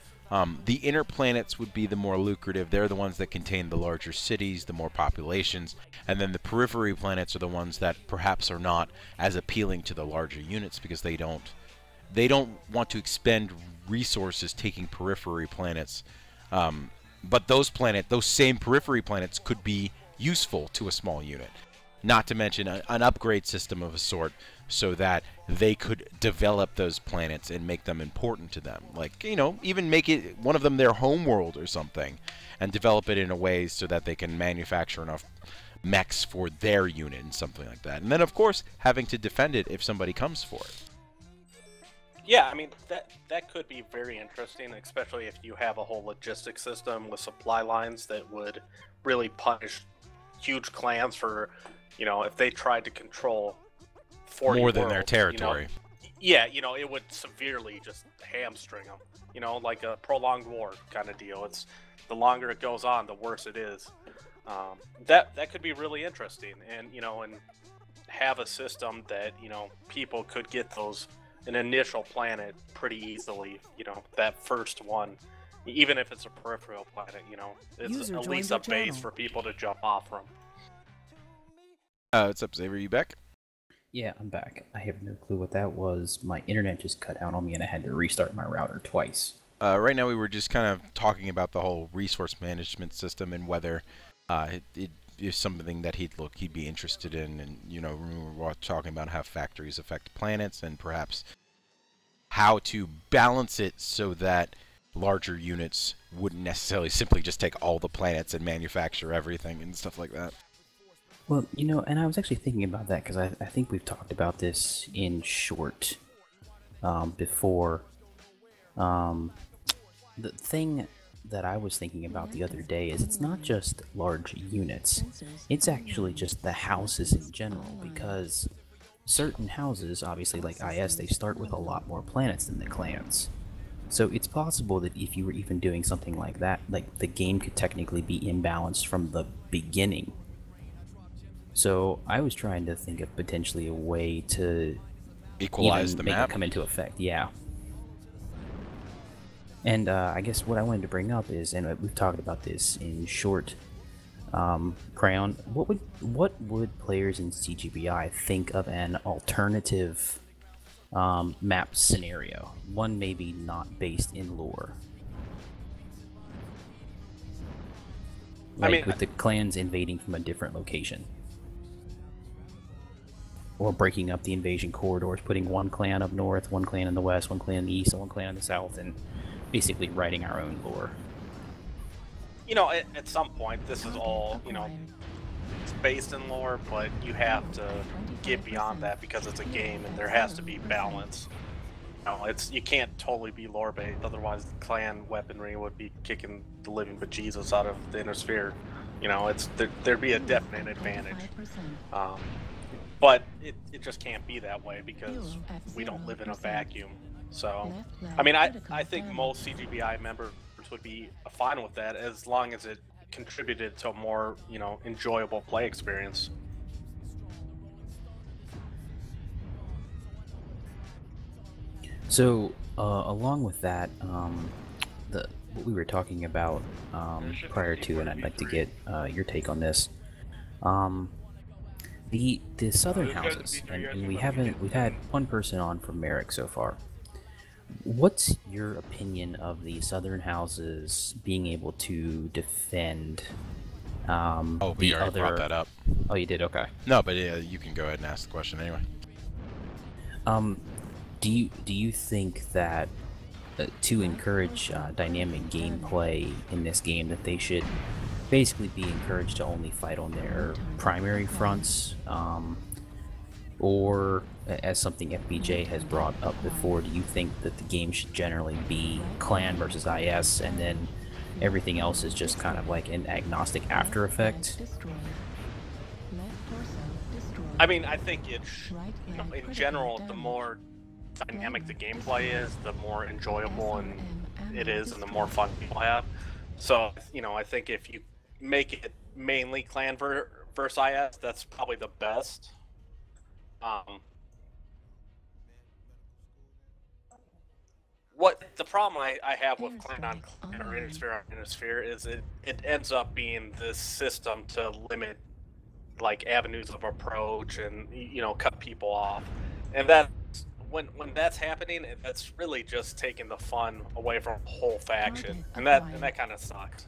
The inner planets would be the more lucrative. They're the ones that contain the larger cities, the more populations, and then the periphery planets are the ones that perhaps are not as appealing to the larger units because they don't want to expend resources taking periphery planets. But those same periphery planets could be useful to a small unit. Not to mention an upgrade system of a sort, so that they could develop those planets and make them important to them. Like, even make it one of them their home world or something, and develop it in a way so that they can manufacture enough mechs for their unit and something like that. And then, of course, having to defend it if somebody comes for it. Yeah, I mean, that could be very interesting, especially if you have a whole logistics system with supply lines that would really punish huge clans for, if they tried to control 40 more than worlds, their territory. It would severely just hamstring them. Like a prolonged war kind of deal. It's the longer it goes on, the worse it is. That could be really interesting, and have a system that people could get an initial planet pretty easily. That first one, even if it's a peripheral planet, it's at least a base for people to jump off from. What's up, Xavier? You back? Yeah, I'm back. I have no clue what that was. My internet just cut out on me and I had to restart my router twice. Right now we were just kind of talking about the whole resource management system and whether it is something that he'd be interested in. And, we were talking about how factories affect planets and perhaps how to balance it so that larger units wouldn't necessarily simply just take all the planets and manufacture everything and stuff like that. Well, and I was actually thinking about that because I think we've talked about this in short before. Um, the thing that I was thinking about the other day is it's not just large units, it's actually just the houses in general, because certain houses, obviously like IS, they start with a lot more planets than the clans. So it's possible that if you were even doing something like that, like the game could technically be imbalanced from the beginning. So I was trying to think of potentially a way to Equalize even the make it map. come into effect. Yeah. And I guess what I wanted to bring up is, and we've talked about this in short, Crayon. What would players in CGBI think of an alternative map scenario? One maybe not based in lore, I like mean, with the clans invading from a different location, or breaking up the invasion corridors, putting one clan up north, one clan in the west, one clan in the east, and one clan in the south, and basically writing our own lore. at some point, this is all, it's based in lore, but you have to get beyond that because it's a game and there has to be balance. You can't totally be lore based, otherwise the clan weaponry would be kicking the living bejesus out of the inner sphere. There'd be a definite advantage. But it just can't be that way because we don't live in a vacuum. So, I mean, I think most CGBI members would be fine with that as long as it contributed to a more, enjoyable play experience. So, along with that, what we were talking about prior to, and I'd like to get your take on this. Um, the southern houses, and we've had one person on from Merrick so far. What's your opinion of the southern houses being able to defend Oh, we the already brought that up. Oh, you did? Okay. No, but yeah, you can go ahead and ask the question anyway. Do you think that to encourage dynamic gameplay in this game, that they should basically be encouraged to only fight on their primary fronts, or as something FBJ has brought up before, do you think that the game should generally be clan versus IS, and then everything else is just kind of like an agnostic after effect? I mean, I think in general, the more dynamic the gameplay is, the more enjoyable and it is, and the more fun people have. So, I think if you make it mainly clan versus IS, that's probably the best. What the problem I have with clan on clan or Innisphere on Innisphere is it ends up being this system to limit like avenues of approach and cut people off, and that when that's happening, that's really just taking the fun away from the whole faction, and that kind of sucks.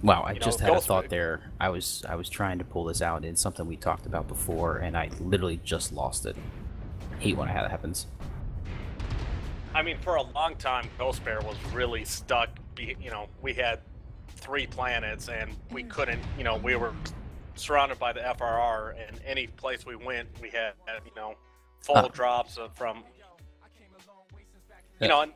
Wow, I just had a thought Ghostwave. there. I was trying to pull this out. It's something we talked about before, and I literally just lost it. Hate when that happens. I mean, for a long time, Ghost Bear was really stuck. We had 3 planets, and we couldn't. We were surrounded by the FRR, and any place we went, we had full drops from. And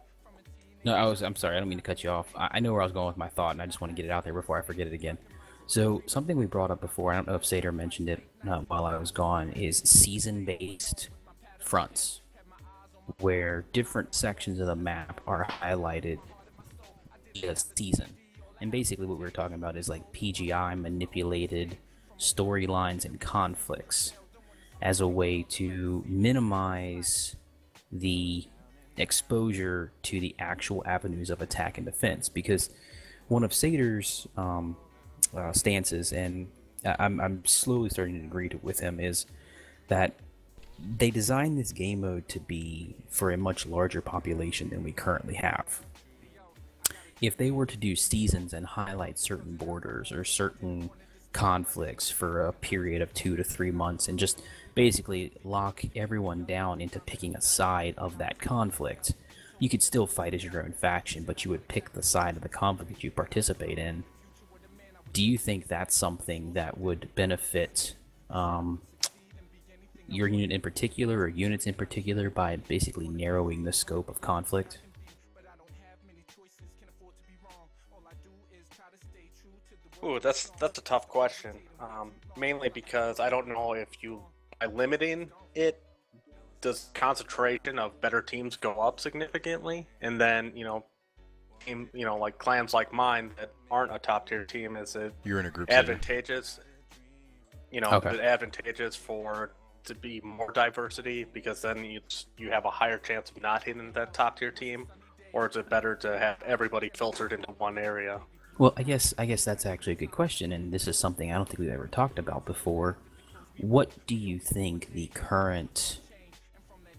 No, I'm sorry. I don't mean to cut you off. I know where I was going with my thought, and I just want to get it out there before I forget it again. So something we brought up before, I don't know if Sater mentioned it while I was gone, is season-based fronts, where different sections of the map are highlighted via season. And basically what we were talking about is like PGI manipulated storylines and conflicts as a way to minimize the exposure to the actual avenues of attack and defense. Because one of Sater's stances, and I'm slowly starting to agree with him, is that they designed this game mode to be for a much larger population than we currently have. If they were to do seasons and highlight certain borders or certain conflicts for a period of 2 to 3 months and just basically lock everyone down into picking a side of that conflict, you could still fight as your own faction, but you would pick the side of the conflict that you participate in, do you think that's something that would benefit your unit in particular, or units in particular, by basically narrowing the scope of conflict? Ooh, that's a tough question. Mainly because I don't know if by limiting it, does concentration of better teams go up significantly, and then like clans like mine that aren't a top tier team, is it You're in a group advantageous? Okay. Is it advantageous to be more diversity, because then you have a higher chance of not hitting that top tier team, or is it better to have everybody filtered into one area? Well, I guess that's actually a good question, and this is something I don't think we've ever talked about before. What do you think the current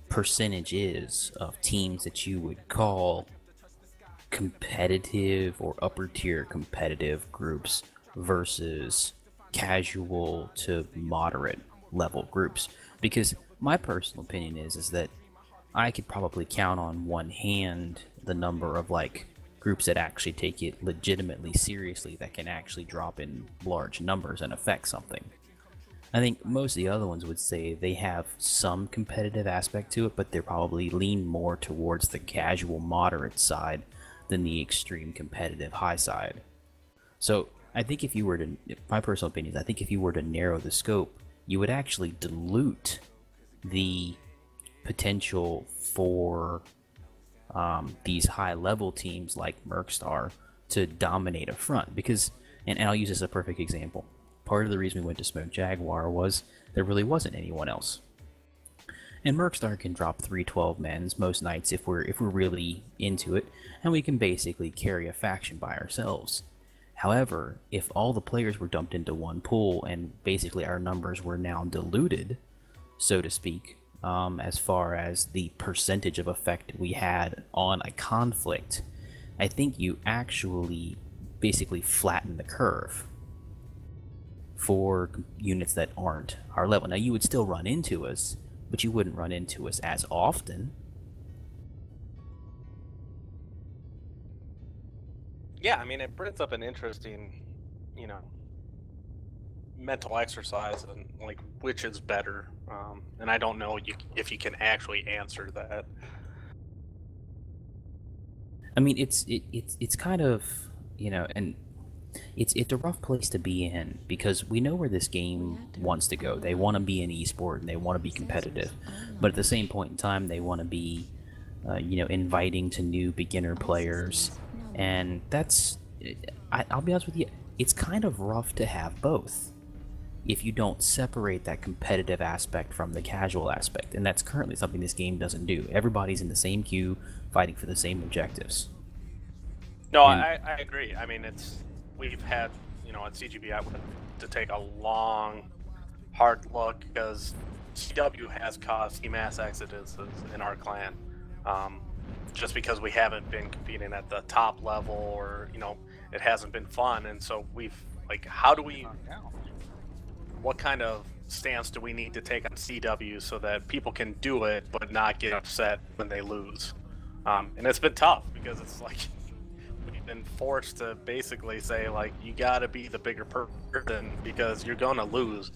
percentage is of teams that you would call competitive or upper tier competitive groups versus casual to moderate level groups? Because my personal opinion is that I could probably count on one hand the number of groups that actually take it legitimately seriously, that can actually drop in large numbers and affect something. I think most of the other ones would say they have some competitive aspect to it, but they're probably lean more towards the casual moderate side than the extreme competitive high side. So I think my personal opinion is, I think if you were to narrow the scope, you would actually dilute the potential for these high-level teams like Mercstar to dominate a front. Because, and I'll use this as a perfect example, part of the reason we went to Smoke Jaguar was there really wasn't anyone else. And Mercstar can drop 312 men's most nights if we're really into it, and we can basically carry a faction by ourselves. However, if all the players were dumped into one pool and basically our numbers were now diluted, so to speak, as far as the percentage of effect we had on a conflict, I think you actually basically flatten the curve for units that aren't our level. Now, you would still run into us, but you wouldn't run into us as often. Yeah, I mean, it brings up an interesting, mental exercise, and which is better. And I don't know if you can actually answer that. I mean, it's kind of, and it's a rough place to be in, because we know where this game wants to go. They want to be an esport and they want to be competitive, but at the same point in time, they want to be, inviting to new beginner players, and I'll be honest with you, it's kind of rough to have both if you don't separate that competitive aspect from the casual aspect, and that's currently something this game doesn't do. Everybody's in the same queue, fighting for the same objectives. No, I agree. I mean, we've had, at CGBI to take a long, hard look, because CW has caused mass exoduses in our clan, just because we haven't been competing at the top level, or it hasn't been fun. And so we've what kind of stance do we need to take on CW so that people can do it but not get upset when they lose? And it's been tough, because it's we've been forced to basically say, you gotta be the bigger person, because you're gonna lose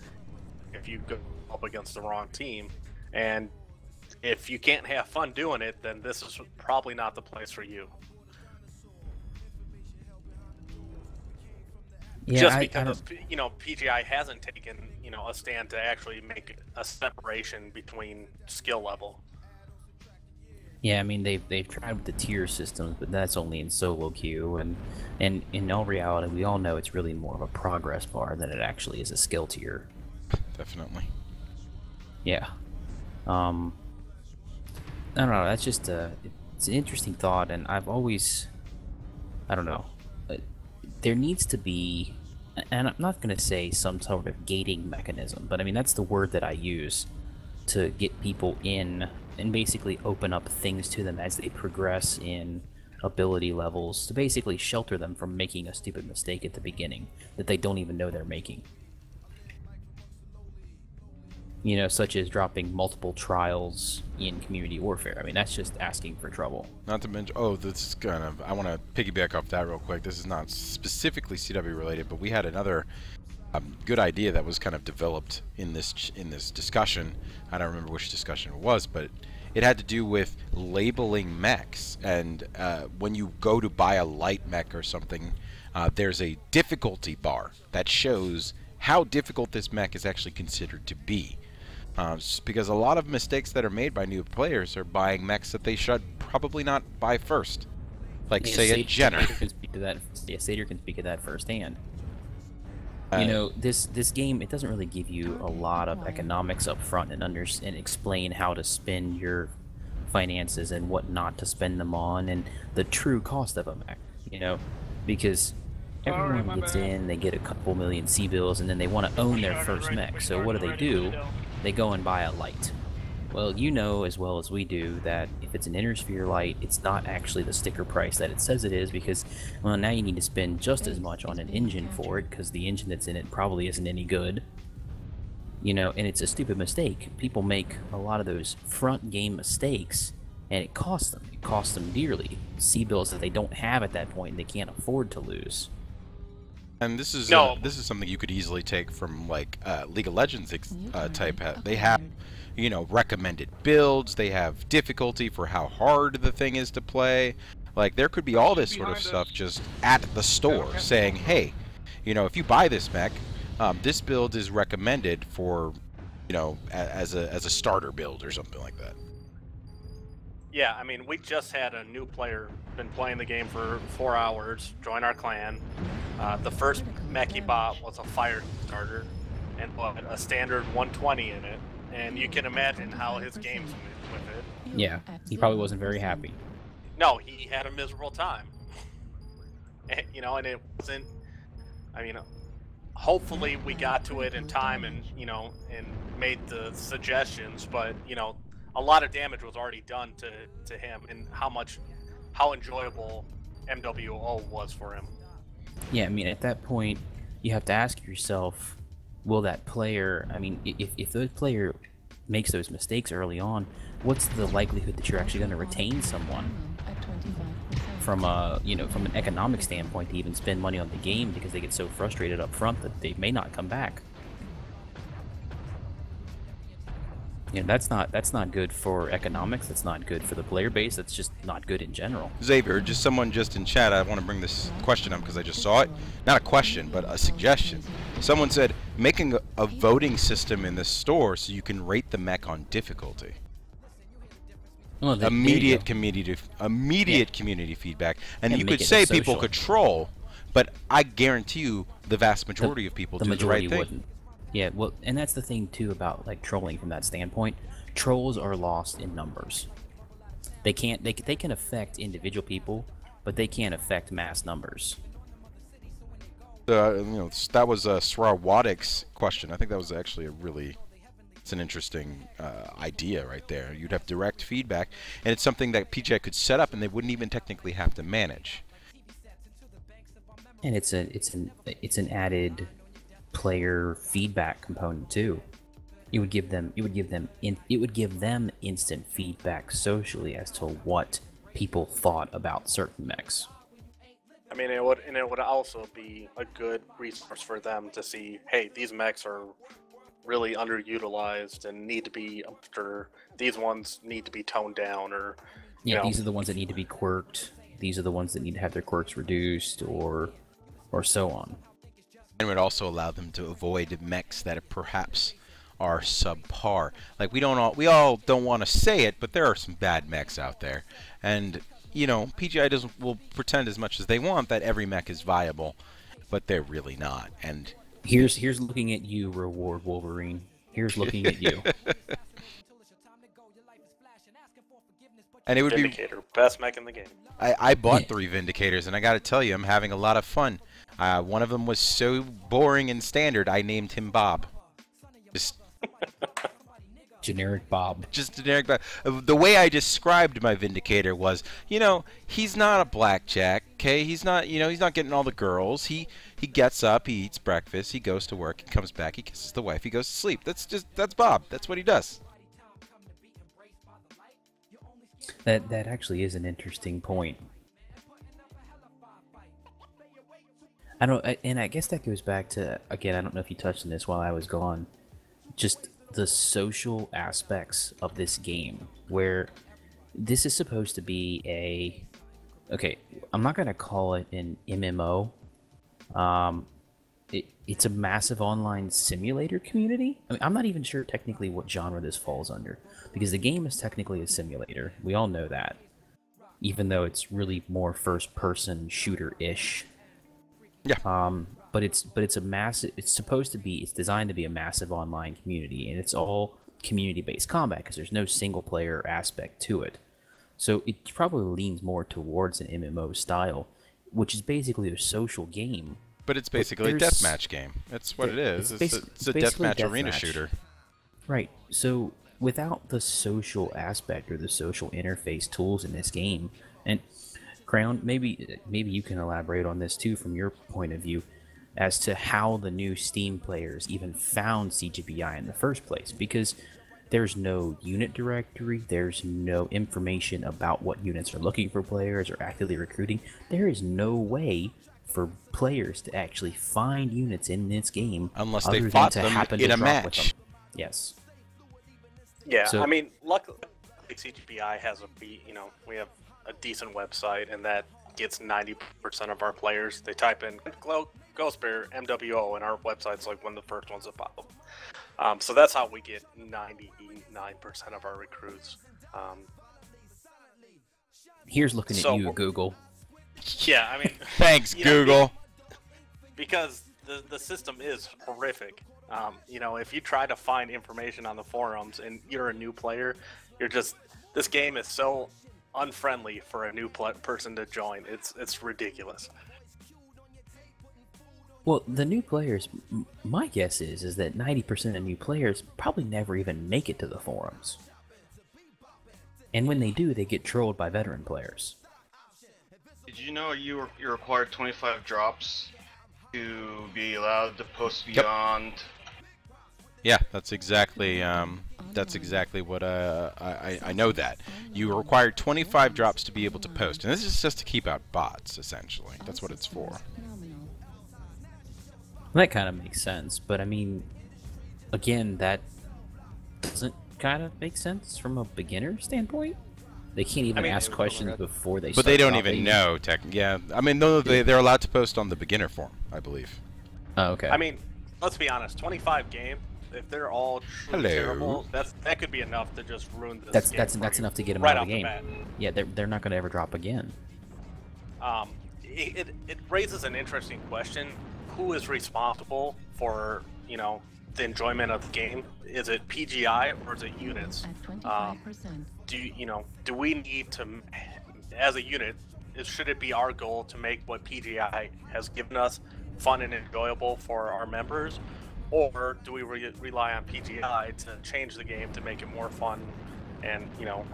if you go up against the wrong team. And if you can't have fun doing it, then this is probably not the place for you. Yeah, just because PGI hasn't taken a stand to actually make a separation between skill level. Yeah, I mean, they've tried with the tier systems, but that's only in solo queue, and in all reality, we all know it's really more of a progress bar than it actually is a skill tier. Definitely. Yeah. I don't know. That's just it's an interesting thought, and I've always, I don't know. There needs to be, and I'm not going to say some sort of gating mechanism, but I mean, that's the word that I use to get people in and basically open up things to them as they progress in ability levels, to basically shelter them from making a stupid mistake at the beginning that they don't even know they're making. You know, such as dropping multiple trials in community warfare. I mean, that's just asking for trouble. Not to mention, oh, this is kind of, I want to piggyback off that real quick. This is not specifically CW related, but we had another good idea that was kind of developed in this discussion. I don't remember which discussion it was, but it had to do with labeling mechs. And when you go to buy a light mech or something, there's a difficulty bar that shows how difficult this mech is actually considered to be. Because a lot of mistakes that are made by new players are buying mechs that they should probably not buy first. Like, say, a Jenner. Satyr can speak to that. Yeah, Satyr can speak to that firsthand. You know, this game, it doesn't really give you a lot of economics up front and explain how to spend your finances and what not to spend them on and the true cost of a mech, you know, because everyone gets in, they get a couple million C-bills, and then they want to own their first mech. So what do? They go and buy a light. Well, you know as well as we do that if it's an Intersphere light, it's not actually the sticker price that it says it is, because, well, now you need to spend just as much on an engine for it, because the engine that's in it probably isn't any good. You know, and it's a stupid mistake. People make a lot of those front game mistakes, and it costs them. It costs them dearly. C-bills that they don't have at that point and they can't afford to lose. And this is something you could easily take from, like, League of Legends type. They have, you know, recommended builds. They have difficulty for how hard the thing is to play. Like, there could be all this sort of stuff just at the store saying, hey, you know, if you buy this mech, this build is recommended for, you know, as a starter build or something like that. Yeah, I mean, we just had a new player been playing the game for 4 hours, join our clan. The first mech he bought was a fire starter and a standard 120 in it, and you can imagine how his games went with it. Yeah, he probably wasn't very happy. No, he had a miserable time. And, you know, and it wasn't, I mean, hopefully we got to it in time and, you know, and made the suggestions, but, you know, a lot of damage was already done to him, and how enjoyable MWO was for him. Yeah, I mean, at that point, you have to ask yourself, will that player, I mean, if the player makes those mistakes early on, what's the likelihood that you're actually going to retain someone from a, you know, from an economic standpoint to even spend money on the game because they get so frustrated up front that they may not come back? You know, that's not good for economics. That's not good for the player base. That's just not good in general. Xavier, someone in chat, I want to bring this question up because I just saw it. Not a question, but a suggestion. Someone said, making a voting system in the store so you can rate the mech on difficulty. Well, Immediate community feedback. And you could say people could troll, but I guarantee you the vast majority of people do the right thing. Wouldn't. Yeah, well, and that's the thing too about like trolling from that standpoint. Trolls are lost in numbers. They can affect individual people, but they can't affect mass numbers. You know, that was Swarwadic's question. I think that was actually it's an interesting idea right there. You'd have direct feedback, and it's something that PJ could set up, and they wouldn't even technically have to manage. And it's an added player feedback component too. It would give them instant feedback socially as to what people thought about certain mechs. I mean, it would also be a good resource for them to see, hey, these mechs are really underutilized and need to be or these ones need to be toned down, or yeah, these are the ones that need to be quirked. These are the ones that need to have their quirks reduced, or so on. And it would also allow them to avoid mechs that perhaps are subpar. Like, we all don't want to say it, but there are some bad mechs out there. And, you know, PGI will pretend as much as they want that every mech is viable, but they're really not. And here's looking at you, Reward Wolverine. Here's looking at you. And it would Vindicator, best mech in the game. I bought 3 Vindicators, and I gotta tell you, I'm having a lot of fun. One of them was so boring and standard, I named him Bob. Just Generic Bob. Just generic Bob. The way I described my Vindicator was, you know, he's not a blackjack, okay? He's not, you know, he's not getting all the girls. He gets up, he eats breakfast, he goes to work, he comes back, he kisses the wife, he goes to sleep. That's Bob. That's what he does. That actually is an interesting point. And I guess that goes back to, again, I don't know if you touched on this while I was gone, just the social aspects of this game, where this is supposed to be okay, I'm not going to call it an MMO. It's a massive online simulator community. I mean, I'm not even sure technically what genre this falls under, because the game is technically a simulator. We all know that, even though it's really more first-person shooter-ish. Yeah. But it's a massive. It's designed to be a massive online community, and it's all community-based combat because there's no single-player aspect to it. So it probably leans more towards an MMO style, which is basically a social game. But it's basically a deathmatch game. That's what it is. It's a deathmatch arena shooter. Right. So without the social aspect or the social interface tools in this game, and Crayon, maybe you can elaborate on this too from your point of view as to how the new Steam players even found CGBI in the first place, because there's no unit directory, there's no information about what units are looking for players or actively recruiting. There is no way for players to actually find units in this game unless they fought them in a match. Yes. Yeah, So, I mean, luckily CGBI has we have a decent website, and that gets 90% of our players. They type in Ghost Bear MWO, and our website's like one of the first ones that pop up. So that's how we get 99% of our recruits. Here's looking at you, Google. Yeah, I mean, thanks, Google. Because the system is horrific. If you try to find information on the forums and you're a new player, this game is so unfriendly for a new person to join. It's ridiculous. Well, the new players, my guess is that 90% of new players probably never even make it to the forums. And when they do, they get trolled by veteran players. Did you know you required 25 drops to be allowed to post beyond? Yeah, that's exactly what I know that. You require 25 drops to be able to post, and this is just to keep out bots, essentially. That's what it's for. That kind of makes sense, but I mean, again, that doesn't kind of make sense from a beginner standpoint. They can't even ask questions before they start. But they don't even know, yeah. I mean, no, they're allowed to post on the beginner form, I believe. Oh, okay. I mean, let's be honest, 25 game, if they're all truly terrible, that could be enough to just ruin this game. That's enough to get them right out of the off game. the bat. Yeah, they're not going to ever drop again. It raises an interesting question. Who is responsible for, the enjoyment of the game? Is it PGI or is it units? At 25%. Do we need to, as a unit, should it be our goal to make what PGI has given us fun and enjoyable for our members, or do we rely on PGI to change the game to make it more fun and Fuel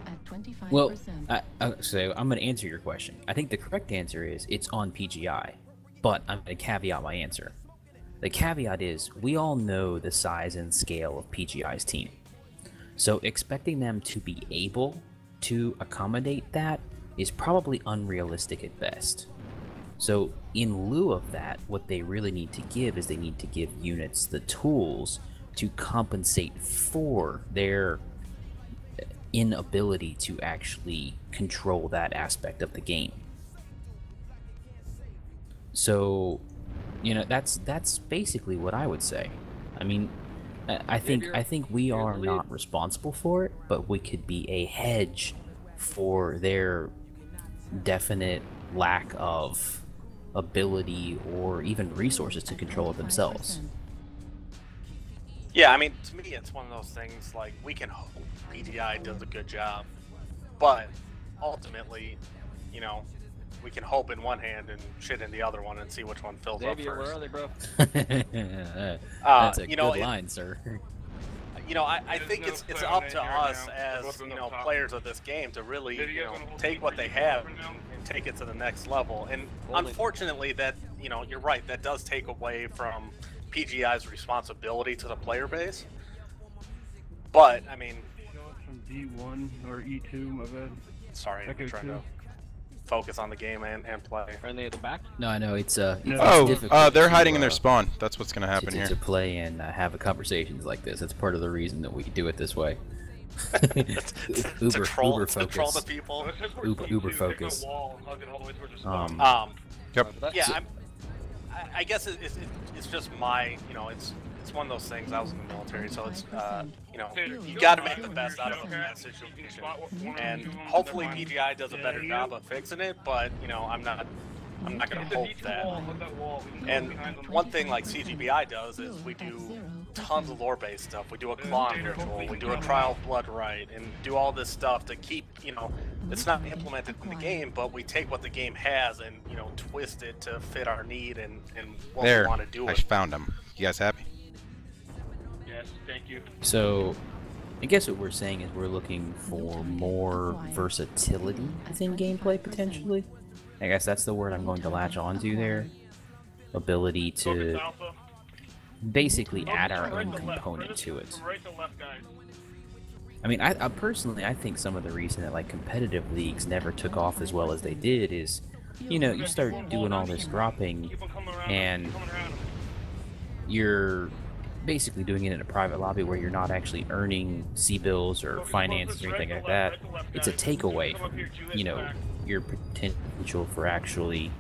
at 25%. Well, so I'm going to answer your question. I think the correct answer is it's on PGI, but I'm going to caveat my answer. The caveat is we all know the size and scale of PGI's team. So expecting them to be able to accommodate that is probably unrealistic at best. So in lieu of that, what they really need to give is they need to give units the tools to compensate for their inability to actually control that aspect of the game. So, that's basically what I would say. I mean, I think we are not responsible for it, but we could be a hedge for their definite lack of ability or even resources to control it themselves. Yeah, I mean, to me, it's one of those things, like, we can hope PGI does a good job, but ultimately, we can hope in one hand and shit in the other one and see which one fills Xavier, up first. where are they, bro? That's a good line, sir. you know, I think it's up to us as, you know, players of this game to really, you know, take what they have and take it to the next level. And unfortunately, that, you know, you're right, that does take away from PGI's responsibility to the player base. But I mean, From D1 or E2, my bad. sorry, I'm Echo trying 2. to focus on the game and play. Are they at the back? No, I know it's Oh, difficult they're to, hiding in their spawn. That's what's gonna happen here. to play and have conversations like this. It's part of the reason that we do it this way. Uber troll focus. the people. Uber focus. Yep. Yeah, I guess it's just my, you know, it's one of those things. I was in the military, so it's you know, you got to make the best out of a bad situation, and hopefully PGI does a better job of fixing it. But you know, I'm not going to hope that. And one thing like CGBI does is we do tons of lore-based stuff. We do a clone ritual, we do a trial of blood rite, and do all this stuff to keep, you know, it's not implemented in the game, but we take what the game has and, you know, twist it to fit our need and what we want to do I with it. found him. You guys happy? Yes, thank you. So, I guess what we're saying is we're looking for more versatility within gameplay, potentially. I guess that's the word I'm going to latch onto there. Ability to basically add our own component to it. I mean, I personally, I think some of the reason that like competitive leagues never took off as well as they did is, you know, you start doing all this dropping, and you're basically doing it in a private lobby where you're not actually earning C-bills or finances or anything like that. It's a takeaway from, you know, your potential for actually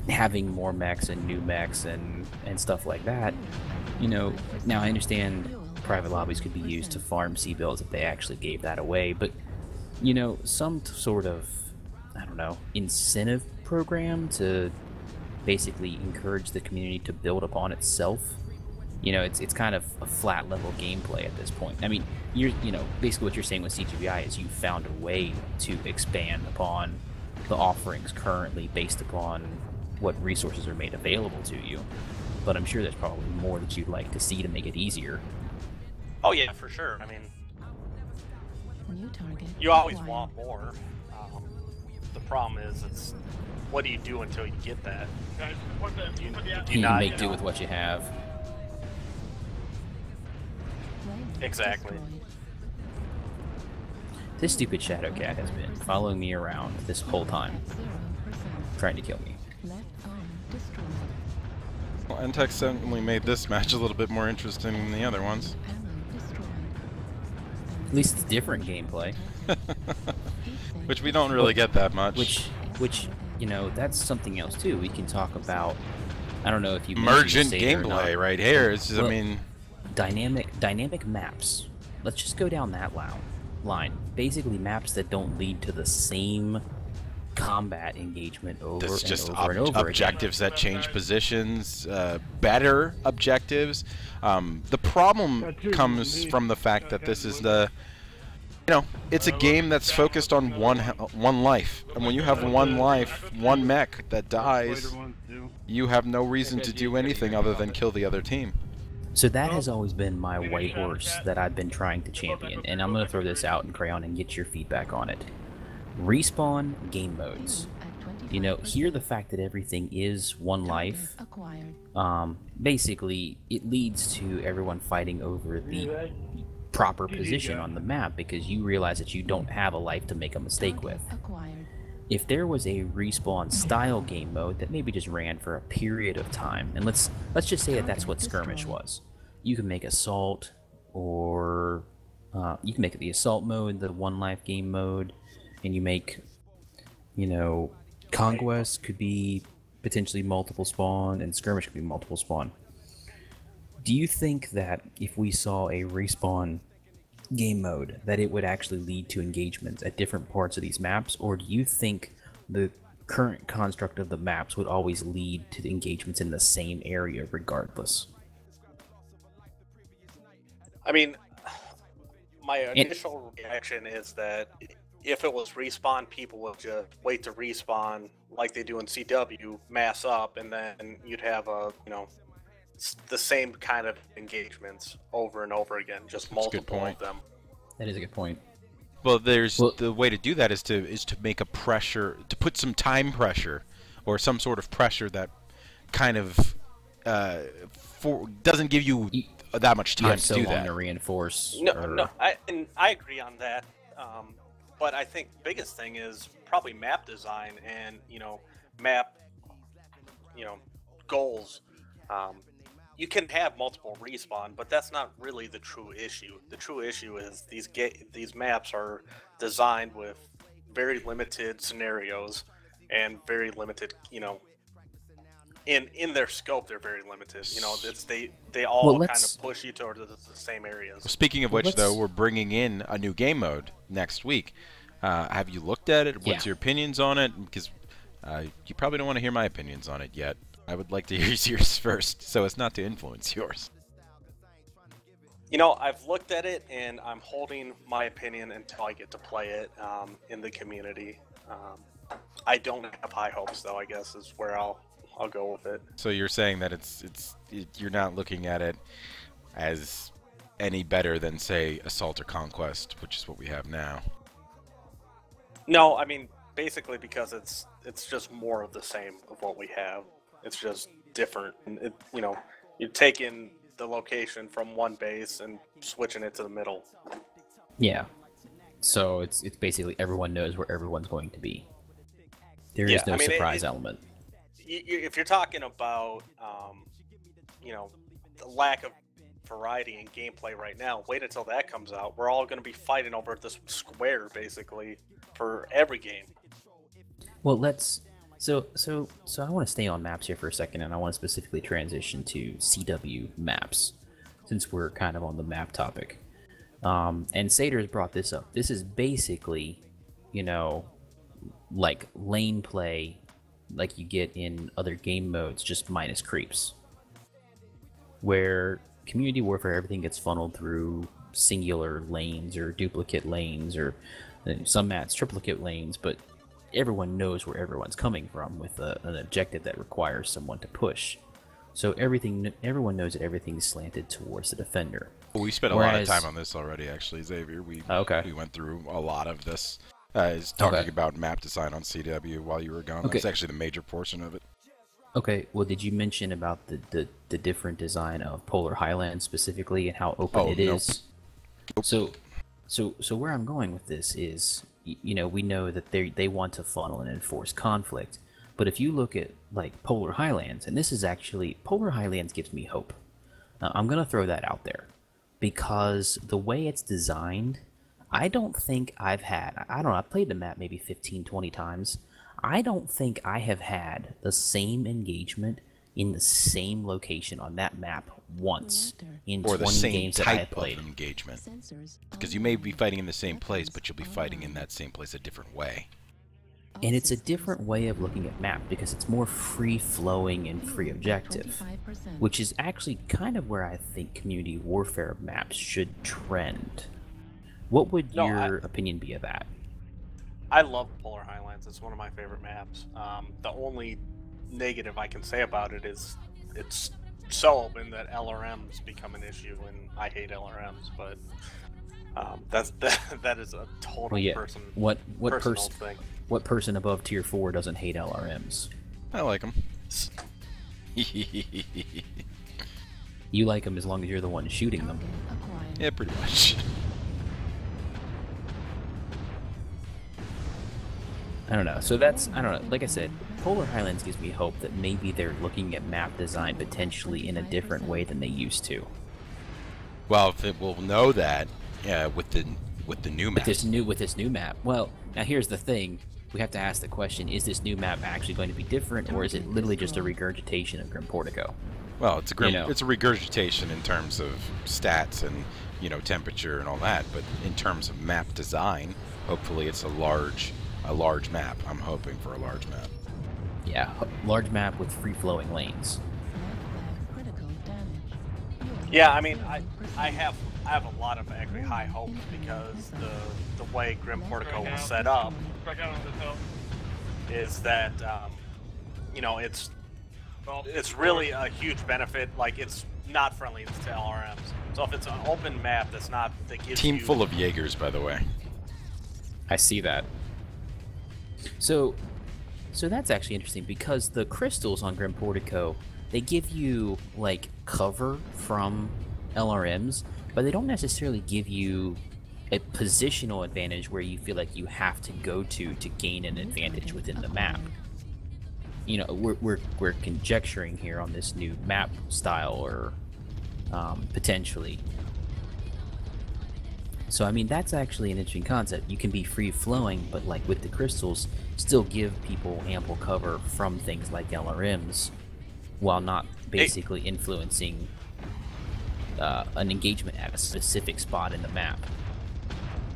having more mechs and new mechs and stuff like that. You know, now I understand private lobbies could be used to farm C-bills if they actually gave that away, but, you know, some sort of, I don't know, incentive program to basically encourage the community to build upon itself. You know, it's kind of a flat level gameplay at this point. I mean, you know, basically what you're saying with CGBI is you found a way to expand upon the offerings currently based upon what resources are made available to you. But I'm sure there's probably more that you'd like to see to make it easier. Oh yeah, for sure. I mean, New target you always acquired. want more. The problem is, it's what do you do until you get that? You not, make you do know. with what you have. Friend Exactly. destroyed. This stupid Shadow Cat has been following me around this whole time, 0%. trying to kill me. Left arm destroyed. Well, Entex certainly made this match a little bit more interesting than the other ones. Ammo destroyed. At least it's different gameplay. Which we don't really get that much. Which, you know, that's something else too. We can talk about, I don't know if you Emergent mentioned Xavier or gameplay not. right here. It's just, Well, I mean, dynamic maps. Let's just go down that line. Basically maps that don't lead to the same combat engagement over this and just over and over again. objectives that change positions, better objectives. The problem comes from the fact that this is you know, it's a game that's focused on one life, and when you have one life, one mech that dies, you have no reason to do anything other than kill the other team. So that has always been my white horse that I've been trying to champion, and I'm going to throw this out in Crayon and get your feedback on it. Respawn game modes. You know, here the fact that everything is one life, Acquired. basically it leads to everyone fighting over the proper position on the map because you realize that you don't have a life to make a mistake with. Acquired. If there was a respawn style game mode that maybe just ran for a period of time, and let's just say that that's what skirmish was. You can make assault, or you can make it the assault mode, the one life game mode, and you make, you know, conquest could be potentially multiple spawn, and skirmish could be multiple spawn. Do you think that if we saw a respawn game mode, that it would actually lead to engagements at different parts of these maps, or do you think the current construct of the maps would always lead to the engagements in the same area regardless? I mean, my initial reaction is that if it was respawn, people would just wait to respawn like they do in CW, mass up, and then you'd have a, you know, the same kind of engagements over and over again, just multiple of them. That is a good point. Well, the way to do that is to make a pressure, to put some time pressure, or some sort of pressure that kind of doesn't give you that much time to do that. To reinforce. No, I agree on that. But I think the biggest thing is probably map design and map goals. You can have multiple respawn, but that's not really the true issue. The true issue is these maps are designed with very limited scenarios and very limited, in their scope, they're very limited. They all kind of push you towards the same areas. Speaking of which, though, we're bringing in a new game mode next week. Have you looked at it? What's your opinions on it? Because you probably don't want to hear my opinions on it yet. I would like to hear yours first, so as not to influence yours. I've looked at it, and I'm holding my opinion until I get to play it in the community. I don't have high hopes, though, I guess, is where I'll go with it. So you're saying that you're not looking at it as any better than, say, Assault or Conquest, which is what we have now? No, I mean, basically because it's just more of the same of what we have. It's just different. And you're taking the location from one base and switching it to the middle. Yeah. So it's basically everyone knows where everyone's going to be. There is no surprise element. If you're talking about, the lack of variety in gameplay right now, wait until that comes out. We're all going to be fighting over this square, basically, for every game. Well, So I want to stay on maps here for a second, and I want to specifically transition to CW maps, since we're kind of on the map topic. And Sater's brought this up. This is basically, like lane play, like you get in other game modes, just minus creeps. Where community warfare, everything gets funneled through singular lanes or duplicate lanes, or some maps triplicate lanes, but everyone knows where everyone's coming from with an objective that requires someone to push. So everyone knows that everything's slanted towards the defender. Well, we spent a lot of time on this already, actually, Xavier. We went through a lot of this. Is talking about map design on CW while you were gone. That's actually the major portion of it. Okay, well, did you mention about the different design of Polar Highlands specifically and how open it is? Nope. So where I'm going with this is, we know that they want to funnel and enforce conflict, but if you look at like Polar Highlands, and this is actually, Polar Highlands gives me hope. I'm gonna throw that out there because the way it's designed, I don't think I've played the map maybe 15-20 times. I don't think I have had the same engagement in the same location on that map once in 20 games that I have played. Or the same type of engagement. Because you may be fighting in the same place, but you'll be fighting in that same place a different way. And it's a different way of looking at map because it's more free-flowing and free objective, which is actually kind of where I think community warfare maps should trend. What would your opinion be of that? I love Polar Highlands. It's one of my favorite maps. The only negative I can say about it is it's so open that LRMs become an issue, and I hate LRMs, but that is a total personal thing. What person above tier 4 doesn't hate LRMs? I like them. You like them as long as you're the one shooting them. Yeah, pretty much. I don't know. So that's, I don't know. Like I said, Polar Highlands gives me hope that maybe they're looking at map design potentially in a different way than they used to. Well, if it will know that with the new map. With this new map. Well, now here's the thing. We have to ask the question, is this new map actually going to be different, or is it literally just a regurgitation of Grim Portico? Well, it's a regurgitation in terms of stats and, temperature and all that, but in terms of map design, hopefully it's a large map. I'm hoping for a large map. Yeah, large map with free-flowing lanes. Yeah, I mean, I have a lot of actually high hopes because the way Grim Portico was set up is that it's it's really a huge benefit. Like, it's not friendly to LRMs. So if it's an open map that gives Team you... full of Jaegers, by the way. I see that. So that's actually interesting because the crystals on Grim Portico, they give you like cover from LRMs, but they don't necessarily give you a positional advantage where you feel like you have to go to gain an advantage within the map. You know, we're conjecturing here on this new map style, or potentially. So I mean, that's actually an interesting concept. You can be free flowing, but like with the crystals, still give people ample cover from things like LRMs, while not basically influencing an engagement at a specific spot in the map.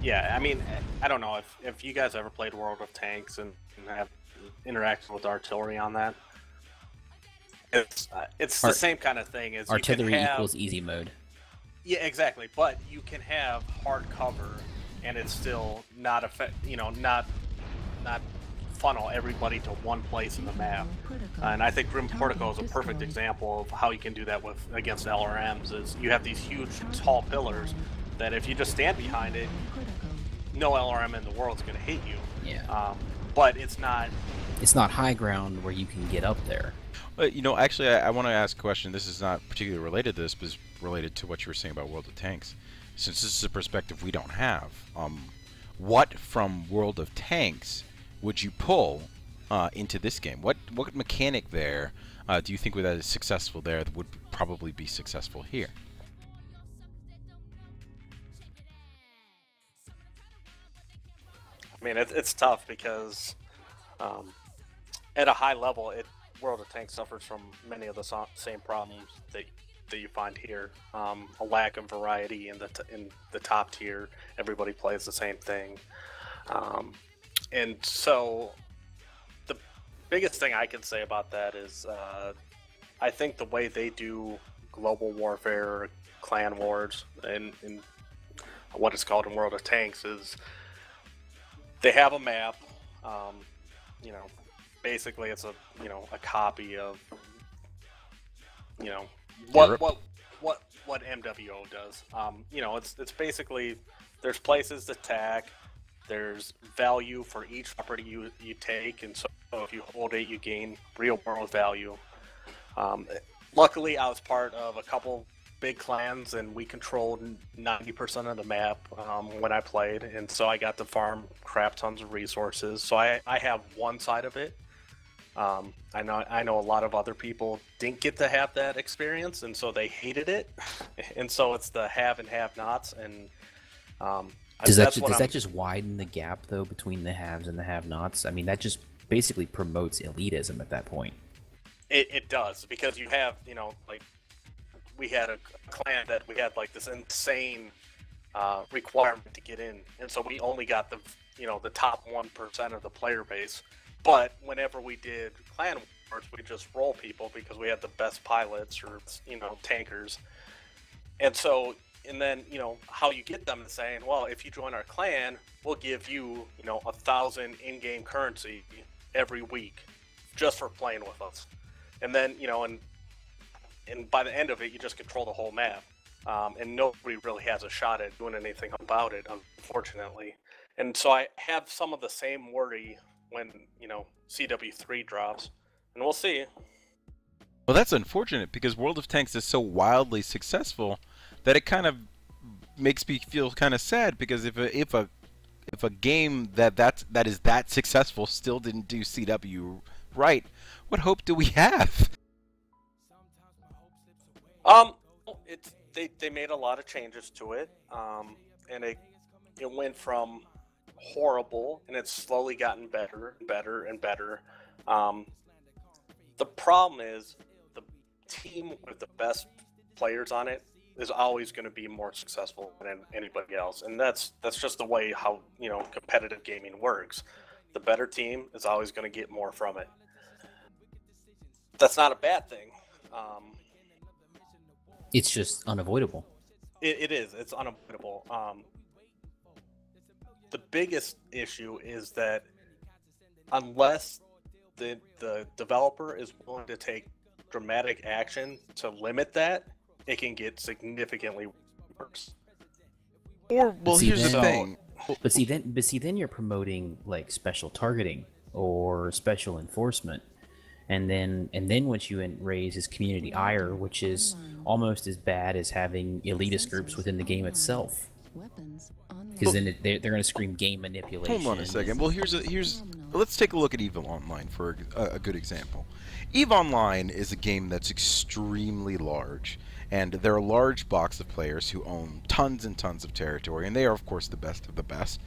Yeah, I mean, I don't know if you guys ever played World of Tanks and have interacted with artillery on that. It's the same kind of thing. As artillery equals easy mode. Yeah, exactly. But you can have hard cover, and it's still not not funnel everybody to one place in the map. And I think Grim Portico is a perfect example of how you can do that against LRMs. Is you have these huge, tall pillars that if you just stand behind it, no LRM in the world is going to hit you. Yeah. But it's not high ground where you can get up there. You know, actually, I want to ask a question. This is not particularly related to this, but is related to what you were saying about World of Tanks. Since this is a perspective we don't have, what from World of Tanks would you pull into this game? What mechanic there do you think that is successful there that would probably be successful here? I mean, it's tough because at a high level, World of Tanks suffers from many of the same problems that you find here. A lack of variety in the top tier. Everybody plays the same thing, and so the biggest thing I can say about that is I think the way they do global warfare, clan wars, and what it's called in World of Tanks is they have a map. You know, basically it's a copy of what MWO does. You know, it's basically there's places to attack. There's value for each property you take, and so if you hold it, you gain real world value. Luckily, I was part of a couple big clans, and we controlled 90% of the map when I played, and so I got to farm crap tons of resources. So I have one side of it. I know a lot of other people didn't get to have that experience, and so they hated it. And so it's the have and have-nots, and does that just widen the gap though between the haves and the have-nots? I mean, that just basically promotes elitism at that point. It does, because you have like we had a clan that we had like this insane requirement to get in, and so we only got the top 1% of the player base. But whenever we did clan wars, we just roll people because we had the best pilots or tankers. And so, and then how you get them to saying, well, if you join our clan, we'll give you 1,000 in-game currency every week just for playing with us. And then and by the end of it, you just control the whole map, and nobody really has a shot at doing anything about it, unfortunately. And so I have some of the same worry when CW3 drops, and we'll see. Well, that's unfortunate because World of Tanks is so wildly successful that it kind of makes me feel kind of sad, because if a game that is that successful still didn't do CW right, what hope do we have? They made a lot of changes to it, and it went from horrible, and it's slowly gotten better and better and better. The problem is the team with the best players on it is always going to be more successful than anybody else, and that's just the way how competitive gaming works. The better team is always going to get more from it. That's not a bad thing. It's just unavoidable. It is. It's unavoidable. The biggest issue is that unless the developer is willing to take dramatic action to limit that, it can get significantly worse. Or, well, see, here's the then- thing. But see, then you're promoting like special targeting or special enforcement, and then once you raise is community ire, which is almost as bad as having elitist groups within the game itself. Because then they're going to scream game manipulation. Hold on a second. Well, let's take a look at EVE Online for a good example. EVE Online is a game that's extremely large, and they're a large box of players who own tons and tons of territory, and they are, of course, the best of the best.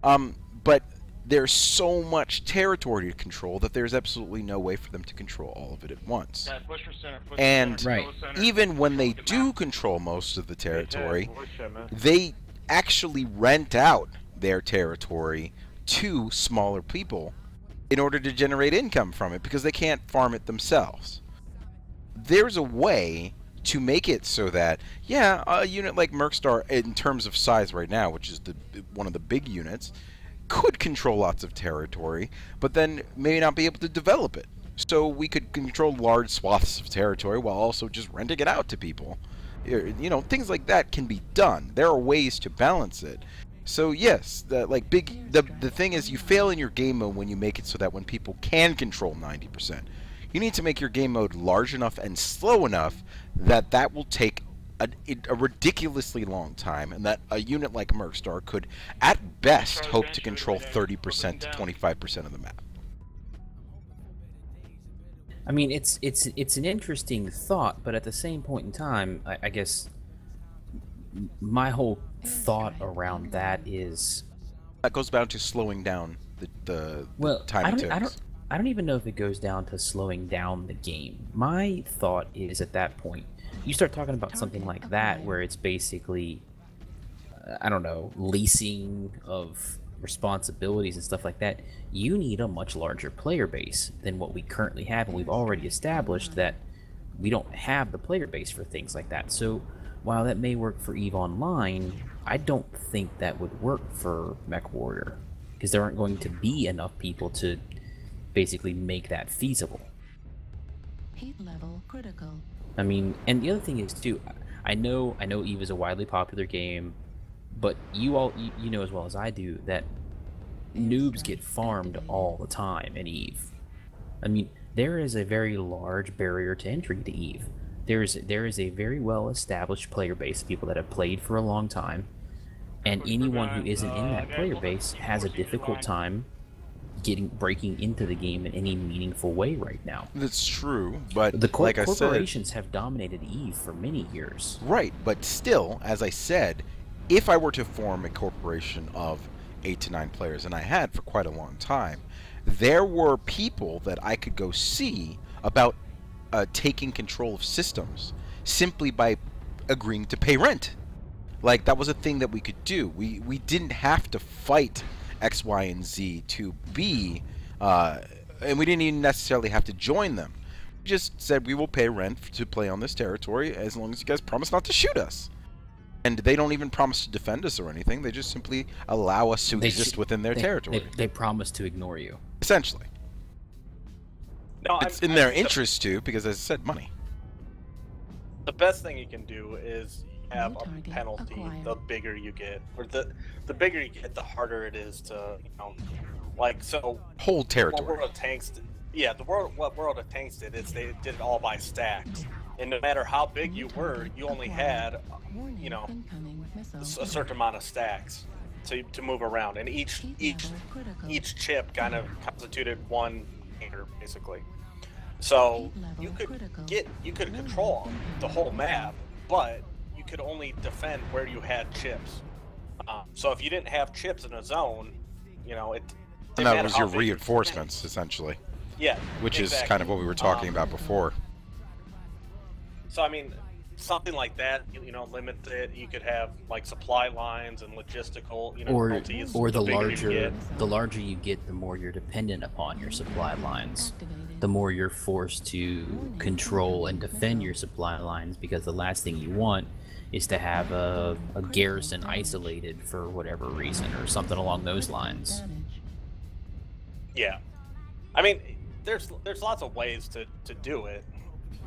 But there's so much territory to control that there's absolutely no way for them to control all of it at once. Yeah, push for center, push And for center, go center. even when they do control most of the territory, they actually rent out their territory to smaller people in order to generate income from it, because they can't farm it themselves. There's a way to make it so that, yeah, a unit like Mercstar, in terms of size right now, which is one of the big units, could control lots of territory, but then may not be able to develop it. So we could control large swaths of territory while also just renting it out to people. You know, things like that can be done. There are ways to balance it. So yes, the thing is, you fail in your game mode when you make it so that when people can control 90%. You need to make your game mode large enough and slow enough that that will take a ridiculously long time, and that a unit like Mercstar could, at best, hope to control 30% to 25% of the map. I mean, it's an interesting thought, but at the same point in time, I guess my whole thought around that is that goes down to slowing down the time it takes. I don't even know if it goes down to slowing down the game. My thought is, at that point, you start talking about something like that, where it's basically, I don't know, leasing of responsibilities and stuff like that. You need a much larger player base than what we currently have, and we've already established that we don't have the player base for things like that. So while that may work for EVE Online, I don't think that would work for MechWarrior, because there aren't going to be enough people to basically make that feasible. Heat level critical. I mean, and the other thing is too, I know EVE is a widely popular game, but you know as well as I do that noobs get farmed all the time in EVE. I mean, there is a very large barrier to entry to EVE. There is a very well established player base of people that have played for a long time, and anyone who isn't in that player base has a difficult time breaking into the game in any meaningful way right now. That's true, but the like I said, corporations have dominated EVE for many years. Right, but still, as I said, if I were to form a corporation of 8 to 9 players, and I had for quite a long time, there were people that I could go see about taking control of systems simply by agreeing to pay rent. Like, that was a thing that we could do. We didn't have to fight X, Y, and Z to be, and we didn't even necessarily have to join them. We just said we will pay rent to play on this territory as long as you guys promise not to shoot us. And they don't even promise to defend us or anything. They just simply allow us to exist within their territory. They promise to ignore you. Essentially. No, it's in their interest to, because as I said, money. The best thing you can do is have a penalty the bigger you get, or the bigger you get, the harder it is to, you know, like, so hold territory. What World of Tanks did, yeah, what World of Tanks did is they did it all by stacks, and no matter how big you were, you only had, you know, a certain amount of stacks to move around, and each chip kind of constituted one hangar, basically. So you could control the whole map, but you could only defend where you had chips. So if you didn't have chips in a zone, you know, it. And that was your reinforcements, essentially. Yeah. Which is kind of what we were talking about before. So I mean, something like that, you know, limit it. You could have like supply lines and logistical, you know, penalties. Or the larger you get, the more you're dependent upon your supply lines. The more you're forced to control and defend your supply lines, because the last thing you want is to have a garrison isolated for whatever reason or something along those lines. Yeah, I mean, there's lots of ways to do it.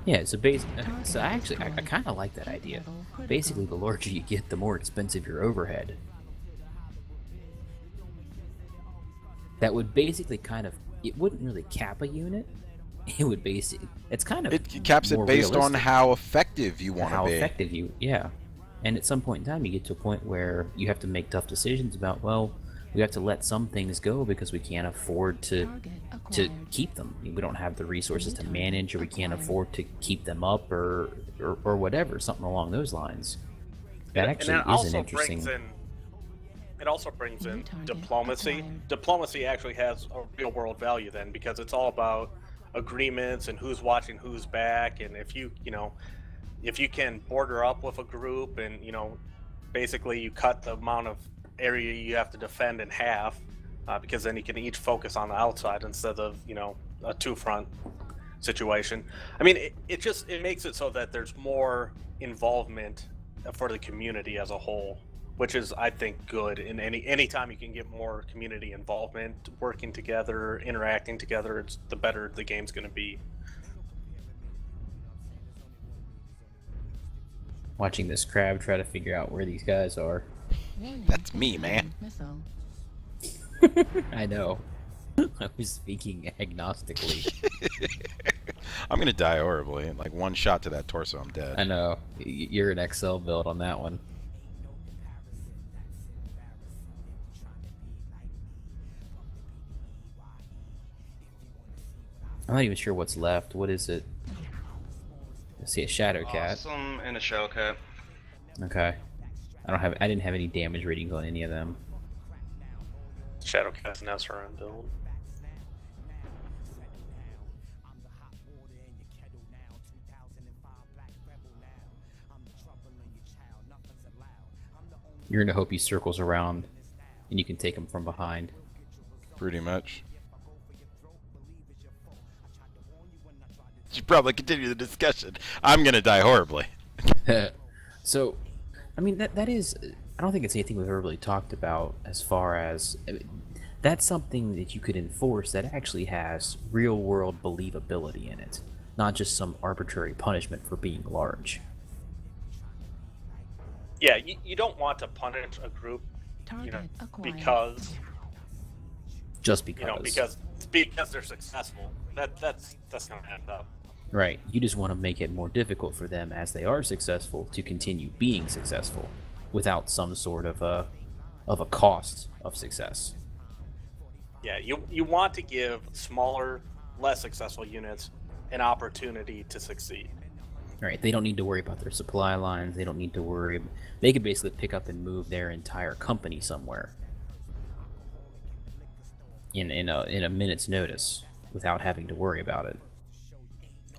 Yeah, so I kind of like that idea. Basically, the larger you get, the more expensive your overhead. That would basically it wouldn't really cap a unit. It would it's kind of It caps it more based on realistic. how effective you want to How be. effective yeah. And at some point in time, you get to a point where you have to make tough decisions about, well, we have to let some things go because we can't afford to keep them. We don't have the resources to manage, or we can't afford to keep them up, or whatever, something along those lines. That actually is an interesting. It also brings in diplomacy. Diplomacy actually has a real world value then, because it's all about agreements and who's watching who's back, and if you can border up with a group and basically you cut the amount of area you have to defend in half, because then you can each focus on the outside instead of a two-front situation. I mean, it makes it so that there's more involvement for the community as a whole, which is, I think, good. In any time you can get more community involvement, working together, interacting together, it's the better the game's going to be. Watching this crab try to figure out where these guys are. That's me, man. I know. I was speaking agnostically. I'm gonna die horribly. Like one shot to that torso, I'm dead. I know. You're an XL build on that one. I'm not even sure what's left. What is it? I see a Shadow Cat. Awesome, and a Shadow Cat. Okay. I didn't have any damage ratings on any of them. Shadow Cat's an SRM build. You're gonna hope he circles around and you can take him from behind. Pretty much. You should probably continue the discussion. I'm gonna die horribly. So, I mean, that is... I don't think it's anything we've ever really talked about as far as... that's something that you could enforce that actually has real-world believability in it. Not just some arbitrary punishment for being large. Yeah, you don't want to punish a group, because... Just because. Because they're successful. That's not gonna end up. Right. You just want to make it more difficult for them as they are successful to continue being successful without some sort of a cost of success. Yeah, you want to give smaller, less successful units an opportunity to succeed. Right. They don't need to worry about their supply lines. They don't need to worry. They can basically pick up and move their entire company somewhere in a minute's notice without having to worry about it.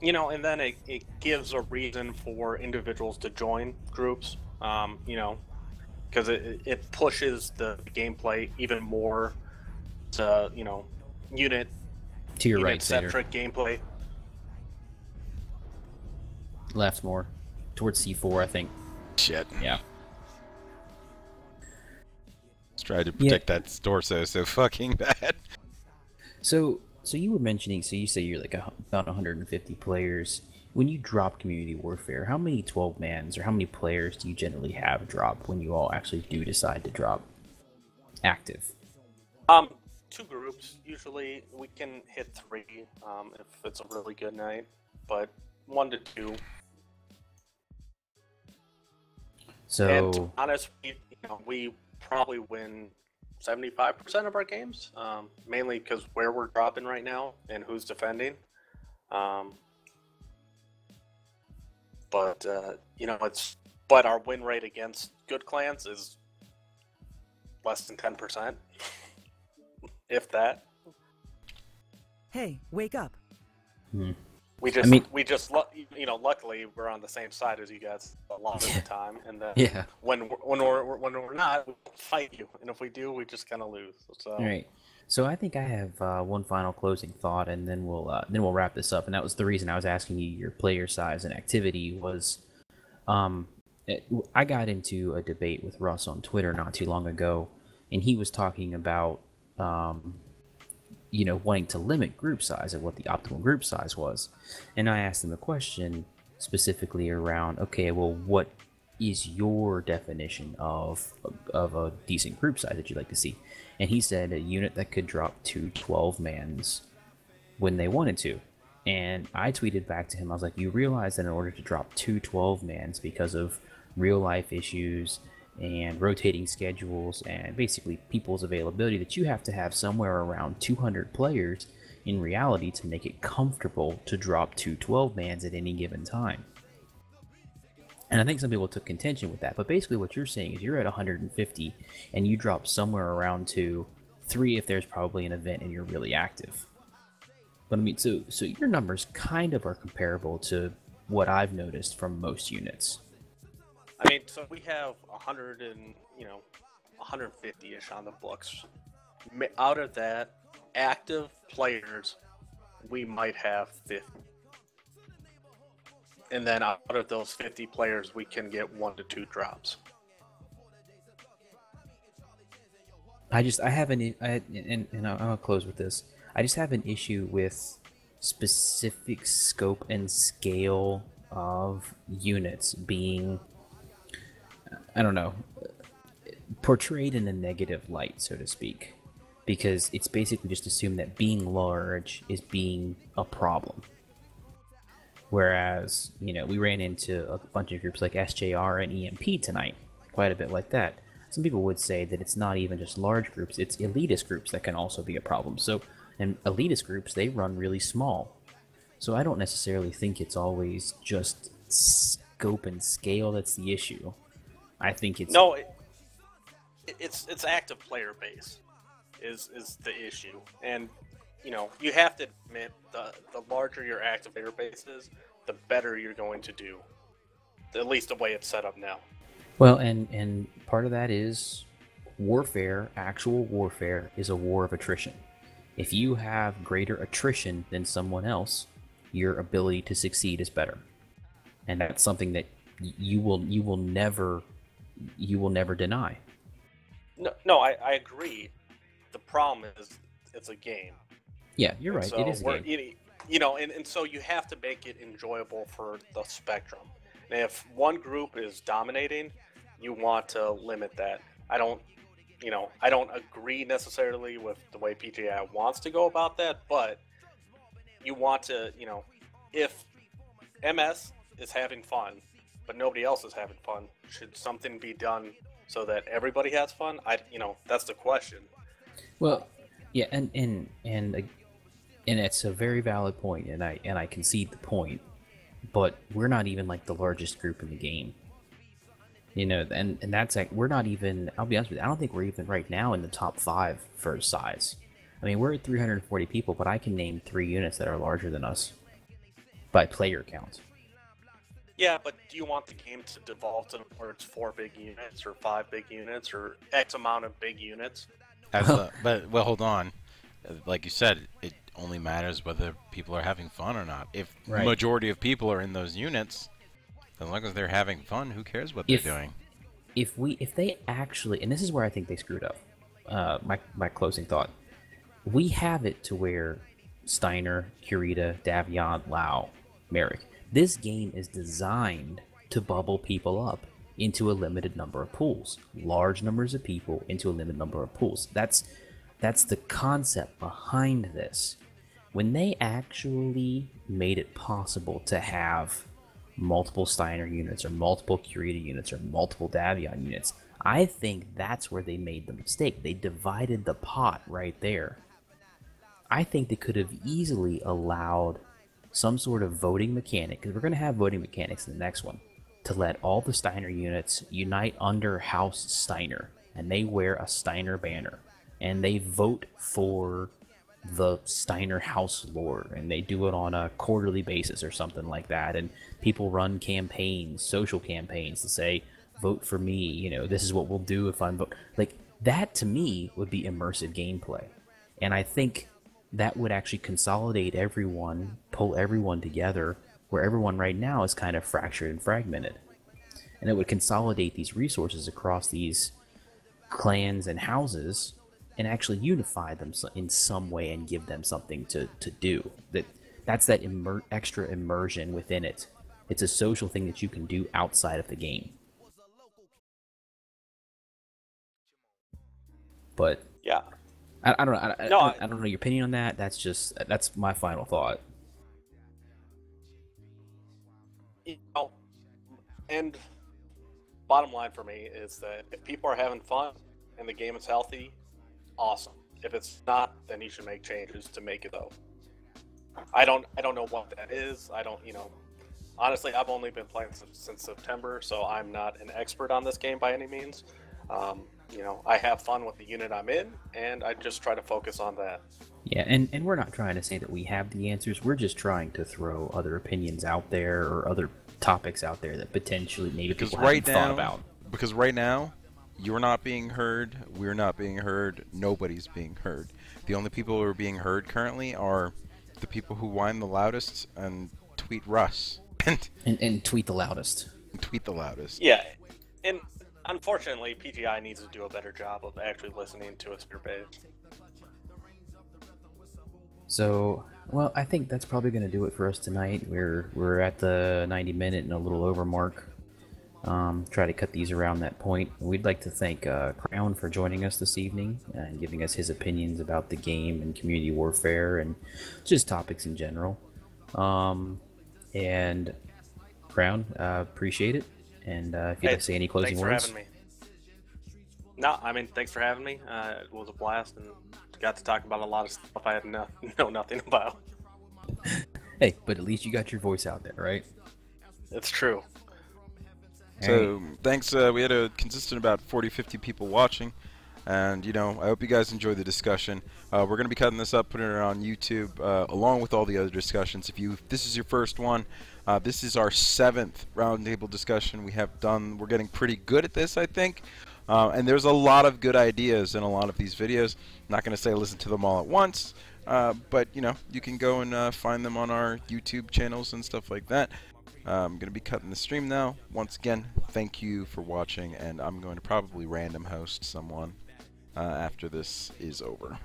And then it gives a reason for individuals to join groups, because it pushes the gameplay even more to, unit to your right, centric gameplay. Left more. Towards C4, I think. Shit. Yeah. Let's try to protect that torso so fucking bad. So you were mentioning, so you say you're like about 150 players. When you drop Community Warfare, how many 12-mans or how many players do you generally have drop when you all actually do decide to drop active? 2 groups. Usually we can hit 3 if it's a really good night, but 1 to 2. So, and to be honest, we probably win 75% of our games, mainly because where we're dropping right now and who's defending. But our win rate against good clans is less than 10%, if that. Hey, wake up! Luckily we're on the same side as you guys a lot of the time, and then yeah. when we're not, we fight you, and if we do, we just kind of lose. So. All right. So I think I have one final closing thought, and then we'll wrap this up. And that was the reason I was asking you your player size and activity was, I got into a debate with Russ on Twitter not too long ago, and he was talking about wanting to limit group size and what the optimal group size was. And I asked him a question specifically around, okay, well, what is your definition of a decent group size that you'd like to see? And he said a unit that could drop 2 12-mans when they wanted to. And I tweeted back to him, I was like, you realize that in order to drop 2 12-mans because of real life issues and rotating schedules and basically people's availability, that you have to have somewhere around 200 players in reality to make it comfortable to drop 2 12-mans at any given time. And I think some people took contention with that, but basically what you're saying is you're at 150 and you drop somewhere around 2-3 if there's probably an event and you're really active. But I mean, so your numbers kind of are comparable to what I've noticed from most units. I mean, so we have 150-ish on the books. Out of that, active players, we might have 50. And then out of those 50 players, we can get 1 to 2 drops. I'm gonna close with this. I just have an issue with specific scope and scale of units being, I don't know, portrayed in a negative light, so to speak. Because it's basically just assumed that being large is being a problem. Whereas, we ran into a bunch of groups like SJR and EMP tonight, quite a bit like that. Some people would say that it's not even just large groups, it's elitist groups that can also be a problem. So, and elitist groups, they run really small. So I don't necessarily think it's always just scope and scale that's the issue. I think it's... No, it's active player base is the issue. And, you have to admit, the larger your active player base is, the better you're going to do. At least the way it's set up now. Well, and part of that is warfare, actual warfare, is a war of attrition. If you have greater attrition than someone else, your ability to succeed is better. And that's something that you will never deny. No, I agree. The problem is it's a game. Yeah, you're right. So it is a game. And so you have to make it enjoyable for the spectrum. And if one group is dominating, you want to limit that. I don't agree necessarily with the way PGI wants to go about that, but you want to, if MS is having fun, but nobody else is having fun, should something be done so that everybody has fun? That's the question. Well, yeah, and it's a very valid point, and I concede the point, but we're not even like the largest group in the game. And that's like, we're not even, I'll be honest with you, I don't think we're even right now in the top 5 for size. I mean, we're at 340 people, but I can name 3 units that are larger than us by player count. Yeah, but do you want the game to devolve to where it's 4 big units or 5 big units or X amount of big units? But hold on. Like you said, it only matters whether people are having fun or not. If the majority of people are in those units, as long as they're having fun, who cares what they're doing? If they actually, and this is where I think they screwed up. My closing thought: we have it to where Steiner, Kurita, Davion, Lau, Merrick. This game is designed to bubble people up into a limited number of pools, large numbers of people into a limited number of pools. That's the concept behind this. When they actually made it possible to have multiple Steiner units or multiple Kurita units or multiple Davion units, I think that's where they made the mistake. They divided the pot right there. I think they could have easily allowed some sort of voting mechanic, because we're going to have voting mechanics in the next one, to let all the Steiner units unite under House Steiner, and they wear a Steiner banner, and they vote for the Steiner house lore, and they do it on a quarterly basis or something like that, and people run campaigns, social campaigns, to say, vote for me, this is what we'll do if I'm vote. Like, that to me would be immersive gameplay, and I think that would actually consolidate everyone, pull everyone together, where everyone right now is kind of fractured and fragmented. And it would consolidate these resources across these clans and houses and actually unify them in some way and give them something to do. That's that extra immersion within it. It's a social thing that you can do outside of the game. But Yeah. I don't know. No, I don't know your opinion on that. That's my final thought. you know, and bottom line for me is that if people are having fun and the game is healthy, awesome. If it's not, then you should make changes to make it though. I don't know what that is. I don't, honestly, I've only been playing since September, so I'm not an expert on this game by any means. I have fun with the unit I'm in, and I just try to focus on that. Yeah, and we're not trying to say that we have the answers. We're just trying to throw other opinions out there or other topics out there that potentially maybe people haven't thought about. Because right now, you're not being heard, we're not being heard, nobody's being heard. The only people who are being heard currently are the people who whine the loudest and tweet Russ. And tweet the loudest. Tweet the loudest. Yeah, and unfortunately, PGI needs to do a better job of actually listening to its peer base. So, well, I think that's probably going to do it for us tonight. We're at the 90-minute and a little over mark. Try to cut these around that point. We'd like to thank Crown for joining us this evening and giving us his opinions about the game and community warfare and just topics in general. And Crown, appreciate it. And if you'd like to say any closing words. Thanks for having me. No, thanks for having me. It was a blast and got to talk about a lot of stuff I had know nothing about. Hey, but at least you got your voice out there, right? It's true. So, thanks. We had a consistent about 40-50 people watching. And, I hope you guys enjoyed the discussion. We're going to be cutting this up, putting it on YouTube, along with all the other discussions. If this is your first one, this is our 7th roundtable discussion we're getting pretty good at this, I think. And there's a lot of good ideas in a lot of these videos. I'm not going to say listen to them all at once, but, you can go and find them on our YouTube channels and stuff like that. I'm going to be cutting the stream now. Once again, thank you for watching, and I'm going to probably random host someone after this is over.